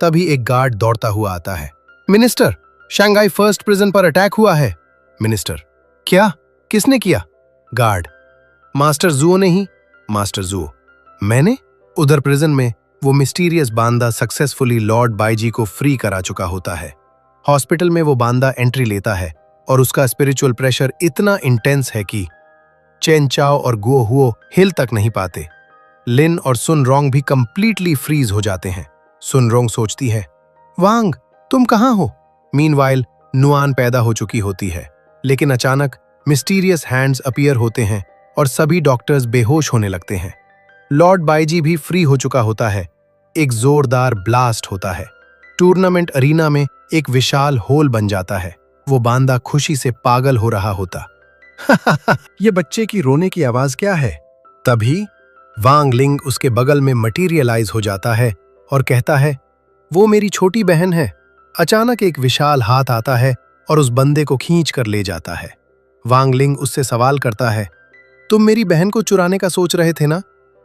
तभी एक गार्ड दौड़ता हुआ आता है। मिनिस्टर, शंघाई फर्स्ट प्रिजन पर अटैक हुआ है। मिनिस्टर, क्या? किसने किया? गार्ड, मास्टर जुओ ने ही। मास्टर जुओ, मैंने? उधर प्रिजन में वो मिस्टीरियस बांदा सक्सेसफुली लॉर्ड बाईजी को फ्री करा चुका होता है। हॉस्पिटल में वो बांदा एंट्री लेता है और उसका स्पिरिचुअल प्रेशर इतना इंटेंस है कि चेन चाओ और गुओ हुओ हिल तक नहीं पाते। लिन और सुन रोंग भी कंप्लीटली फ्रीज हो जाते हैं। सुन रोंग सोचती है, वांग, तुम कहां हो? मीनवाइल नुआन पैदा हो चुकी होती है, लेकिन अचानक मिस्टीरियस हैंड्स अपीयर होते हैं और सभी डॉक्टर्स बेहोश होने लगते हैं। लॉर्ड बाईजी भी फ्री हो चुका होता है। एक जोरदार ब्लास्ट होता है। टूर्नामेंट अरीना में एक विशाल होल बन जाता है। वो बांदा खुशी से पागल हो रहा होता। ये बच्चे की रोने की आवाज क्या है? तभी वांग लिंग उसके बगल में मटीरियलाइज हो जाता है और कहता है, वो मेरी छोटी बहन है। अचानक एक विशाल हाथ आता है और उस बंदे को खींच कर ले जाता है। वांग लिंग उससे सवाल करता है, तुम मेरी बहन को चुराने का सोच रहे थे ना?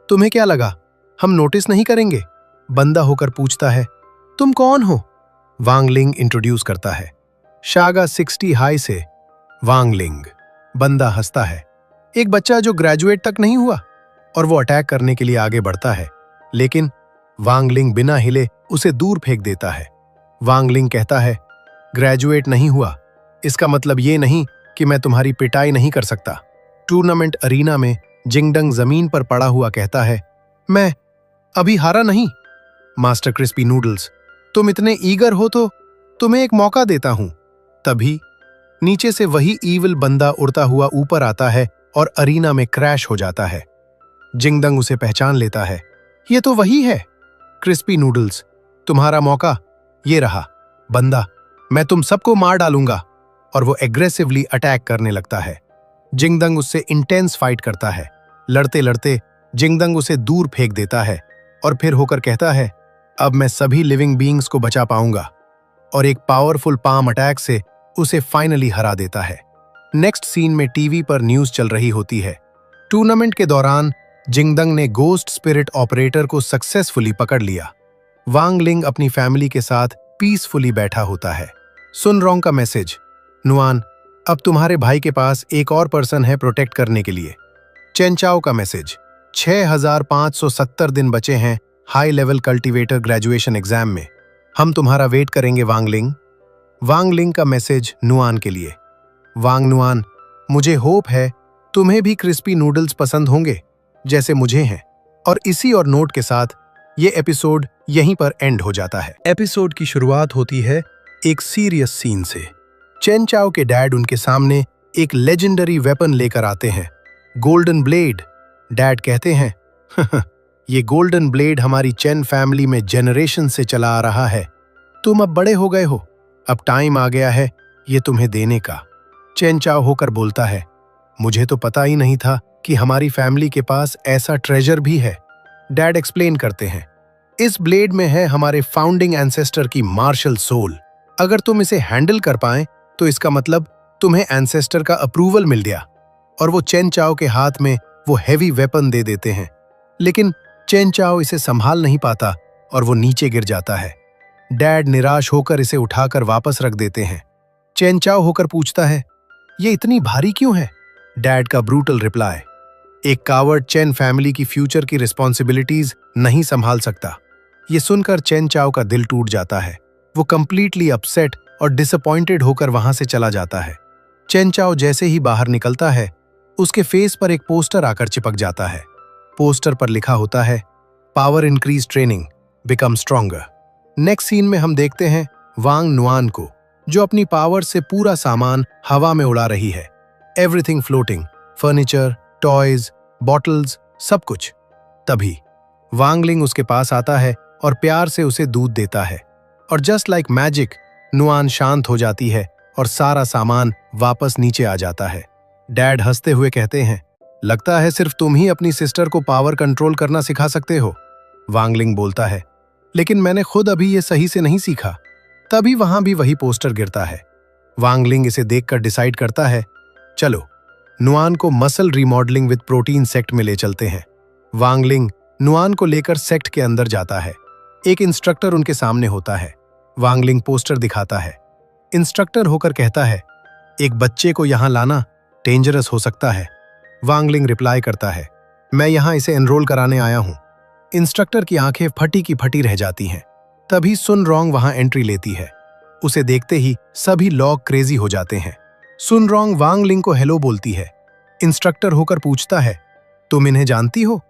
तुम्हें क्या लगा हम नोटिस नहीं करेंगे? बंदा होकर पूछता है, तुम कौन हो? वांग लिंग इंट्रोड्यूस करता है, शागा 60 हाई से वांग लिंग। बंदा हंसता है, एक बच्चा जो ग्रेजुएट तक नहीं हुआ। और वो अटैक करने के लिए आगे बढ़ता है, लेकिन वांग लिंग बिना हिले उसे दूर फेंक देता है। वांग लिंग कहता है, ग्रेजुएट नहीं हुआ इसका मतलब ये नहीं कि मैं तुम्हारी पिटाई नहीं कर सकता। टूर्नामेंट अरीना में जिंगडंग जमीन पर पड़ा हुआ कहता है, मैं अभी हारा नहीं। मास्टर क्रिस्पी नूडल्स, तुम इतने ईगर हो तो तुम्हें एक मौका देता हूं। तभी नीचे से वही ईविल बंदा उड़ता हुआ ऊपर आता है और अरीना में क्रैश हो जाता है। जिंगडंग उसे पहचान लेता है, ये तो वही है। क्रिस्पी नूडल्स, तुम्हारा मौका ये रहा। बंदा, मैं तुम सबको मार डालूंगा। और वो एग्रेसिवली अटैक करने लगता है। जिंगडंग उससे इंटेंस फाइट करता है। लड़ते लड़ते जिंगडंग उसे दूर फेंक देता है और फिर होकर कहता है, अब मैं सभी लिविंग बीइंग्स को बचा पाऊंगा। और एक पावरफुल पाम अटैक से उसे फाइनली हरा देता है। नेक्स्ट सीन में टीवी पर न्यूज चल रही होती है। टूर्नामेंट के दौरान जिंगडंग ने गोस्ट स्पिरिट ऑपरेटर को सक्सेसफुली पकड़ लिया। वांग लिंग अपनी फैमिली के साथ पीसफुली बैठा होता है। सुन रोंग का मैसेज, नुआन, अब तुम्हारे भाई के पास एक और पर्सन है प्रोटेक्ट करने के लिए। चेन चाओ का मैसेज, 6570 दिन बचे हैं high level cultivator graduation exam में। हम तुम्हारा वेट करेंगे वांग लिंग। वांग लिंग का मैसेज नुआन के लिए, वांग नुआन, मुझे होप है तुम्हें भी क्रिस्पी नूडल्स पसंद होंगे जैसे मुझे हैं। और इसी और नोट के साथ ये एपिसोड यहीं पर एंड हो जाता है। एपिसोड की शुरुआत होती है एक सीरियस सीन से। चेन चाओ के डैड उनके सामने एक लेजेंडरी वेपन लेकर आते हैं, गोल्डन ब्लेड। डैड कहते हैं, ये गोल्डन ब्लेड हमारी चेन फैमिली में जनरेशन से चला आ रहा है। तुम अब बड़े हो गए हो, अब टाइम आ गया है ये तुम्हें देने का। चेन चाओ होकर बोलता है, मुझे तो पता ही नहीं था कि हमारी फैमिली के पास ऐसा ट्रेजर भी है। डैड एक्सप्लेन करते हैं, इस ब्लेड में है हमारे फाउंडिंग एंसेस्टर की मार्शल सोल। अगर तुम इसे हैंडल कर पाए तो इसका मतलब तुम्हें एंसेस्टर का अप्रूवल मिल गया। और वो चेन चाओ के हाथ में वो हैवी वेपन दे देते हैं, लेकिन चेन चाओ इसे संभाल नहीं पाता और वो नीचे गिर जाता है। डैड निराश होकर इसे उठाकर वापस रख देते हैं। चेन चाओ होकर पूछता है, ये इतनी भारी क्यों है? डैड का ब्रूटल रिप्लाई, एक कावर्ड चेन फैमिली की फ्यूचर की रिस्पॉन्सिबिलिटीज नहीं संभाल सकता। ये सुनकर चेन चाओ का दिल टूट जाता है। वो कंप्लीटली अपसेट और डिसअपॉइंटेड होकर वहां से चला जाता है। चेन चाओ जैसे ही बाहर निकलता है, उसके फेस पर एक पोस्टर आकर चिपक जाता है। पोस्टर पर लिखा होता है, power increase training, become stronger. Next scene में हम देखते हैं वांग नुआन को, जो अपनी पावर से पूरा सामान हवा में उड़ा रही है। Everything floating, furniture, toys, bottles, सब कुछ। तभी वांग लिंग उसके पास आता है और प्यार से उसे दूध देता है। और जस्ट लाइक मैजिक, नुआन शांत हो जाती है और सारा सामान वापस नीचे आ जाता है। डैड हंसते हुए कहते हैं, लगता है सिर्फ तुम ही अपनी सिस्टर को पावर कंट्रोल करना सिखा सकते हो। वांग लिंग बोलता है, लेकिन मैंने खुद अभी ये सही से नहीं सीखा। तभी वहां भी वही पोस्टर गिरता है। वांग लिंग इसे देखकर डिसाइड करता है, चलो नुआन को muscle remodelling with protein sect में ले चलते हैं। वांग लिंग नुआन को लेकर सेक्ट के अंदर जाता है। एक इंस्ट्रक्टर उनके सामने होता है। वांग लिंग पोस्टर दिखाता है। इंस्ट्रक्टर होकर कहता है, एक बच्चे को यहां लाना डेंजरस हो सकता है। वांग लिंग रिप्लाई करता है, मैं यहां इसे एनरोल कराने आया हूं। इंस्ट्रक्टर की आंखें फटी की फटी रह जाती हैं। तभी सुन रोंग वहां एंट्री लेती है। उसे देखते ही सभी लोग क्रेजी हो जाते हैं। सुन रोंग वांग लिंग को हेलो बोलती है। इंस्ट्रक्टर होकर पूछता है, तुम इन्हें जानती हो?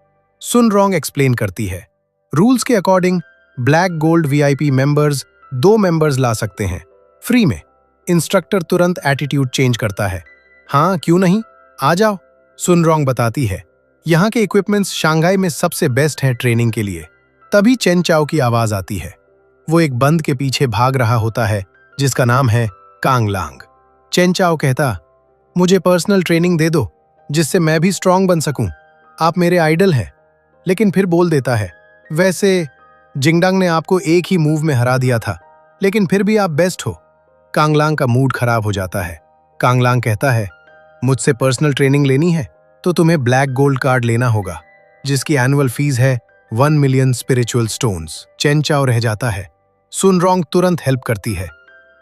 सुन रोंग एक्सप्लेन करती है, रूल्स के according black gold VIP members 2 members ला सकते हैं फ्री में। इंस्ट्रक्टर तुरंत एटीट्यूड चेंज करता है, हाँ क्यों नहीं, आ जाओ। सुन रोंग बताती है, यहाँ के इक्विपमेंट्स शंघाई में सबसे बेस्ट हैं ट्रेनिंग के लिए। तभी चेन चाओ की आवाज आती है। वो एक बंद के पीछे भाग रहा होता है जिसका नाम है कांग लांग। चेन चाओ कहता, मुझे पर्सनल ट्रेनिंग दे दो जिससे मैं भी स्ट्रांग बन सकूं। आप मेरे आइडल हैं। लेकिन फिर बोल देता है, वैसे जिंगडंग ने आपको एक ही मूव में हरा दिया था, लेकिन फिर भी आप बेस्ट हो। कांगलांग का मूड खराब हो जाता है। कांगलांग कहता है, मुझसे पर्सनल ट्रेनिंग लेनी है तो तुम्हें ब्लैक गोल्ड कार्ड लेना होगा, जिसकी एनुअल फीस है 1 मिलियन स्पिरिचुअल स्टोन्स। चेन चाओ रह जाता है। सुन रोंग तुरंत हेल्प करती है।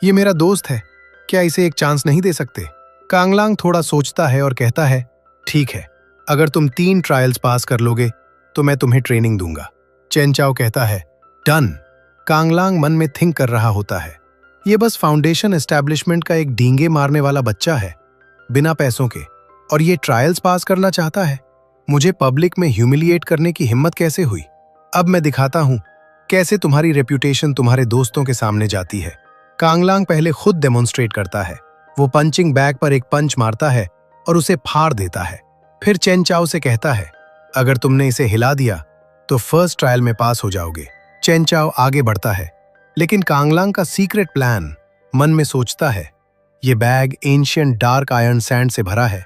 ये मेरा दोस्त है, क्या इसे एक चांस नहीं दे सकते? कांगलांग थोड़ा सोचता है और कहता है, ठीक है, अगर तुम 3 ट्रायल्स पास कर लोगे तो मैं तुम्हें ट्रेनिंग दूंगा। चेन चाओ कहता है, डन। कांगलांग मन में थिंक कर रहा होता है, ये बस फाउंडेशन एस्टैब्लिशमेंट का एक डींगे मारने वाला बच्चा है, बिना पैसों के, और ये ट्रायल्स पास करना चाहता है। मुझे पब्लिक में ह्यूमिलिएट करने की हिम्मत कैसे हुई? अब मैं दिखाता हूं कैसे तुम्हारी रेप्यूटेशन तुम्हारे दोस्तों के सामने जाती है। कांगलांग पहले खुद डेमोन्स्ट्रेट करता है। वो पंचिंग बैग पर एक पंच मारता है और उसे फाड़ देता है। फिर चेन चाओ से कहता है, अगर तुमने इसे हिला दिया तो फर्स्ट ट्रायल में पास हो जाओगे। चेन चाओ आगे बढ़ता है, लेकिन कांगलांग का सीक्रेट प्लान मन में सोचता है। ये bag ancient dark iron sand से भरा है।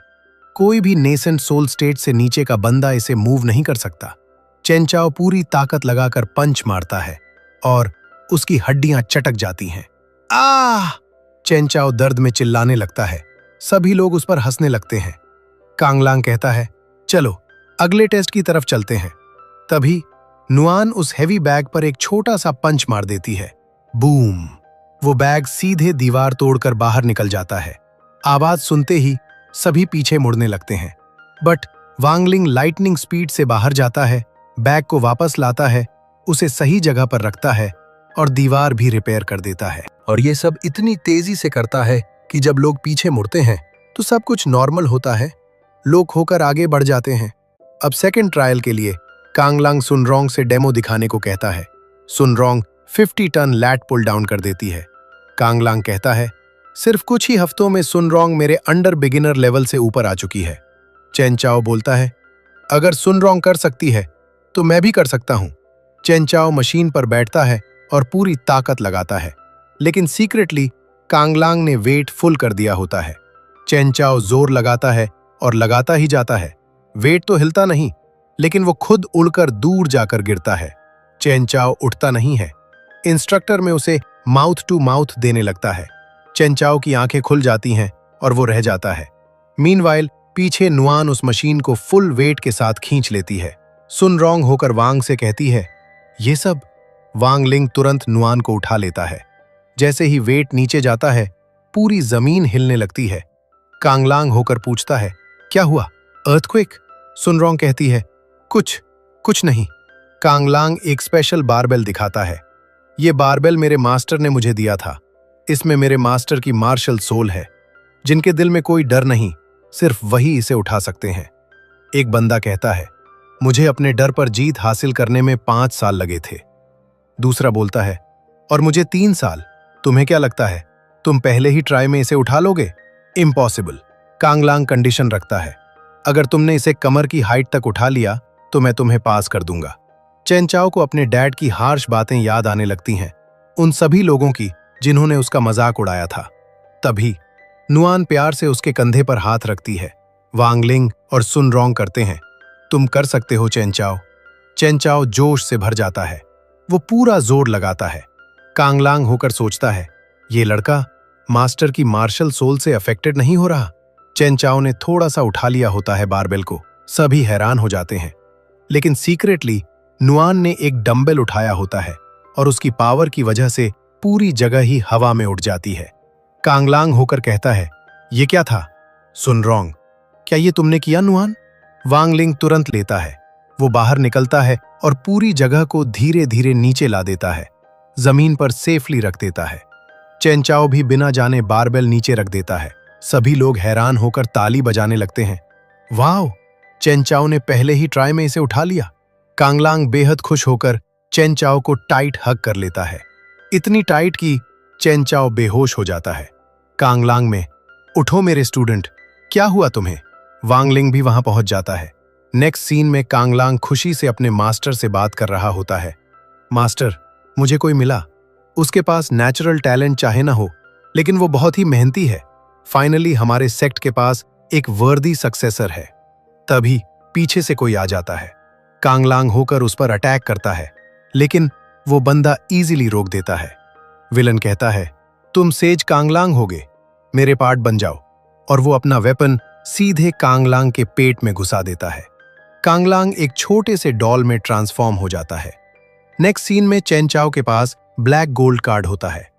कोई भी नेसेंट सोल स्टेट से नीचे का बंदा इसे मूव नहीं कर सकता। चेन चाओ पूरी ताकत लगाकर पंच मारता है और उसकी हड्डियां चटक जाती हैं। आह! चेन चाओ दर्द में चिल्लाने लगता है। सभी लोग उस पर हंसने लगते हैं। कांगलांग कहता है, चलो अगले टेस्ट की तरफ चलते हैं। तभी नुआन उस हेवी बैग पर एक छोटा सा पंच मार देती है। बूम! वो बैग सीधे दीवार तोड़कर बाहर निकल जाता है। आवाज सुनते ही सभी पीछे मुड़ने लगते हैं। बट वांगलिंग लाइटनिंग स्पीड से बाहर जाता है, बैग को वापस लाता है, उसे सही जगह पर रखता है और दीवार भी रिपेयर कर देता है। और ये सब इतनी तेजी से करता है कि जब लोग पीछे मुड़ते हैं तो सब कुछ नॉर्मल होता है। लोग होकर आगे बढ़ जाते हैं। अब सेकंड ट्रायल के लिए कांगलांग सुनरोंग से डेमो दिखाने को कहता है। सुनरोंग 50 टन लैट पुल डाउन कर देती है। कांगलांग कहता है, सिर्फ कुछ ही हफ्तों में सुनरोंग मेरे अंडर बिगिनर लेवल से ऊपर आ चुकी है। चेन चाओ बोलता है, अगर सुनरोंग कर सकती है तो मैं भी कर सकता हूं। चेन चाओ मशीन पर बैठता है और पूरी ताकत लगाता है, लेकिन सीक्रेटली कांगलांग ने वेट फुल कर दिया होता है। चेन चाओ जोर लगाता है और लगाता ही जाता है। वेट तो हिलता नहीं, लेकिन वो खुद उड़कर दूर जाकर गिरता है। चेन चाओ उठता नहीं है। इंस्ट्रक्टर में उसे माउथ टू माउथ देने लगता है। चेन चाओ की आंखें खुल जाती हैं और वो रह जाता है। मीनवाइल पीछे नुआन उस मशीन को फुल वेट के साथ खींच लेती है। सुनरोंग होकर वांग से कहती है, ये सब। वांगलिंग तुरंत नुआन को उठा लेता है। जैसे ही वेट नीचे जाता है, पूरी जमीन हिलने लगती है। कांगलांग होकर पूछता है, क्या हुआ? अर्थक्वेक? सुनरोंग कहती है, कुछ नहीं। कांगलांग एक स्पेशल बारबेल दिखाता है। ये बारबेल मेरे मास्टर ने मुझे दिया था। इसमें मेरे मास्टर की मार्शल सोल है, जिनके दिल में कोई डर नहीं, सिर्फ वही इसे उठा सकते हैं। एक बंदा कहता है, मुझे अपने डर पर जीत हासिल करने में 5 साल लगे थे। दूसरा बोलता है, और मुझे 3 साल। तुम्हें क्या लगता है तुम पहले ही ट्राई में इसे उठा लोगे? इम्पॉसिबल। कांगलांग कंडीशन रखता है, अगर तुमने इसे कमर की हाइट तक उठा लिया तो मैं तुम्हें पास कर दूंगा। चेन चाओ को अपने डैड की हार्श बातें याद आने लगती हैं, उन सभी लोगों की जिन्होंने उसका मजाक उड़ाया था। तभी नुआन प्यार से उसके कंधे पर हाथ रखती है। वांगलिंग और सुनरोंग करते हैं, तुम कर सकते हो चेन चाओ। चेन चाओ जोश से भर जाता है। वो पूरा जोर लगाता है। कांगलांग होकर सोचता है, ये लड़का मास्टर की मार्शल सोल से अफेक्टेड नहीं हो रहा। चेन चाओ ने थोड़ा सा उठा लिया होता है बारबेल को। सभी हैरान हो जाते हैं, लेकिन सीक्रेटली नुआन ने एक डंबल उठाया होता है और उसकी पावर की वजह से पूरी जगह ही हवा में उड़ जाती है। कांगलांग होकर कहता है, ये क्या था? सुनरोंग, क्या ये तुमने किया नुआन? वांगलिंग तुरंत लेता है। वो बाहर निकलता है और पूरी जगह को धीरे धीरे नीचे ला देता है, जमीन पर सेफली रख देता है। चेन चाओ भी बिना जाने बारबेल नीचे रख देता है। सभी लोग हैरान होकर ताली बजाने लगते हैं। वाह, चेन चाओ ने पहले ही ट्राई में इसे उठा लिया। कांगलांग बेहद खुश होकर चेन चाओ को टाइट हग कर लेता है, इतनी टाइट कि चेन चाओ बेहोश हो जाता है। कांगलांग में, उठो मेरे स्टूडेंट, क्या हुआ तुम्हें? वांगलिंग भी वहां पहुंच जाता है। नेक्स्ट सीन में कांगलांग खुशी से अपने मास्टर से बात कर रहा होता है। मास्टर, मुझे कोई मिला। उसके पास नेचुरल टैलेंट चाहे ना हो, लेकिन वो बहुत ही मेहनती है। फाइनली हमारे सेक्ट के पास एक वर्दी सक्सेसर है। तभी पीछे से कोई आ जाता है। कांगलांग होकर उस पर अटैक करता है, लेकिन वो बंदा इजीली रोक देता है। विलन कहता है, तुम सेज कांगलांग होगे, मेरे पार्ट बन जाओ, और वो अपना वेपन सीधे कांगलांग के पेट में घुसा देता है। कांगलांग एक छोटे से डॉल में ट्रांसफॉर्म हो जाता है। नेक्स्ट सीन में चेन चाओ के पास ब्लैक गोल्ड कार्ड होता है।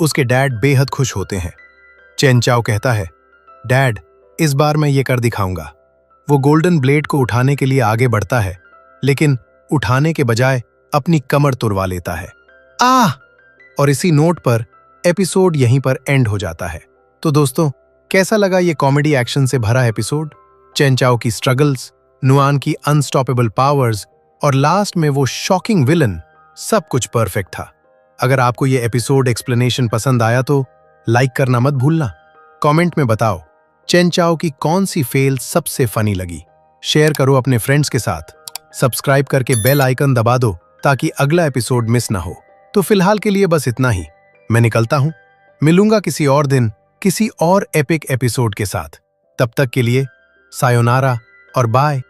उसके डैड बेहद खुश होते हैं। चेन चाओ कहता है, डैड, इस बार मैं ये कर दिखाऊंगा। वो गोल्डन ब्लेड को उठाने के लिए आगे बढ़ता है, लेकिन उठाने के बजाय अपनी कमर तुड़वा लेता है। आह! और इसी नोट पर एपिसोड यहीं पर एंड हो जाता है। तो दोस्तों, कैसा लगा ये कॉमेडी एक्शन से भरा एपिसोड? चेन चाओ की स्ट्रगल्स, नुआन की अनस्टॉपेबल पावर्स और लास्ट में वो शॉकिंग विलन, सब कुछ परफेक्ट था। अगर आपको ये एपिसोड एक्सप्लेनेशन पसंद आया तो लाइक करना मत भूलना। कमेंट में बताओ चेन चाओ की कौन सी फेल सबसे फनी लगी। शेयर करो अपने फ्रेंड्स के साथ। सब्सक्राइब करके बेल आइकन दबा दो ताकि अगला एपिसोड मिस ना हो। तो फिलहाल के लिए बस इतना ही। मैं निकलता हूं। मिलूंगा किसी और दिन किसी और एपिक एपिसोड के साथ। तब तक के लिए सायोनारा और बाय।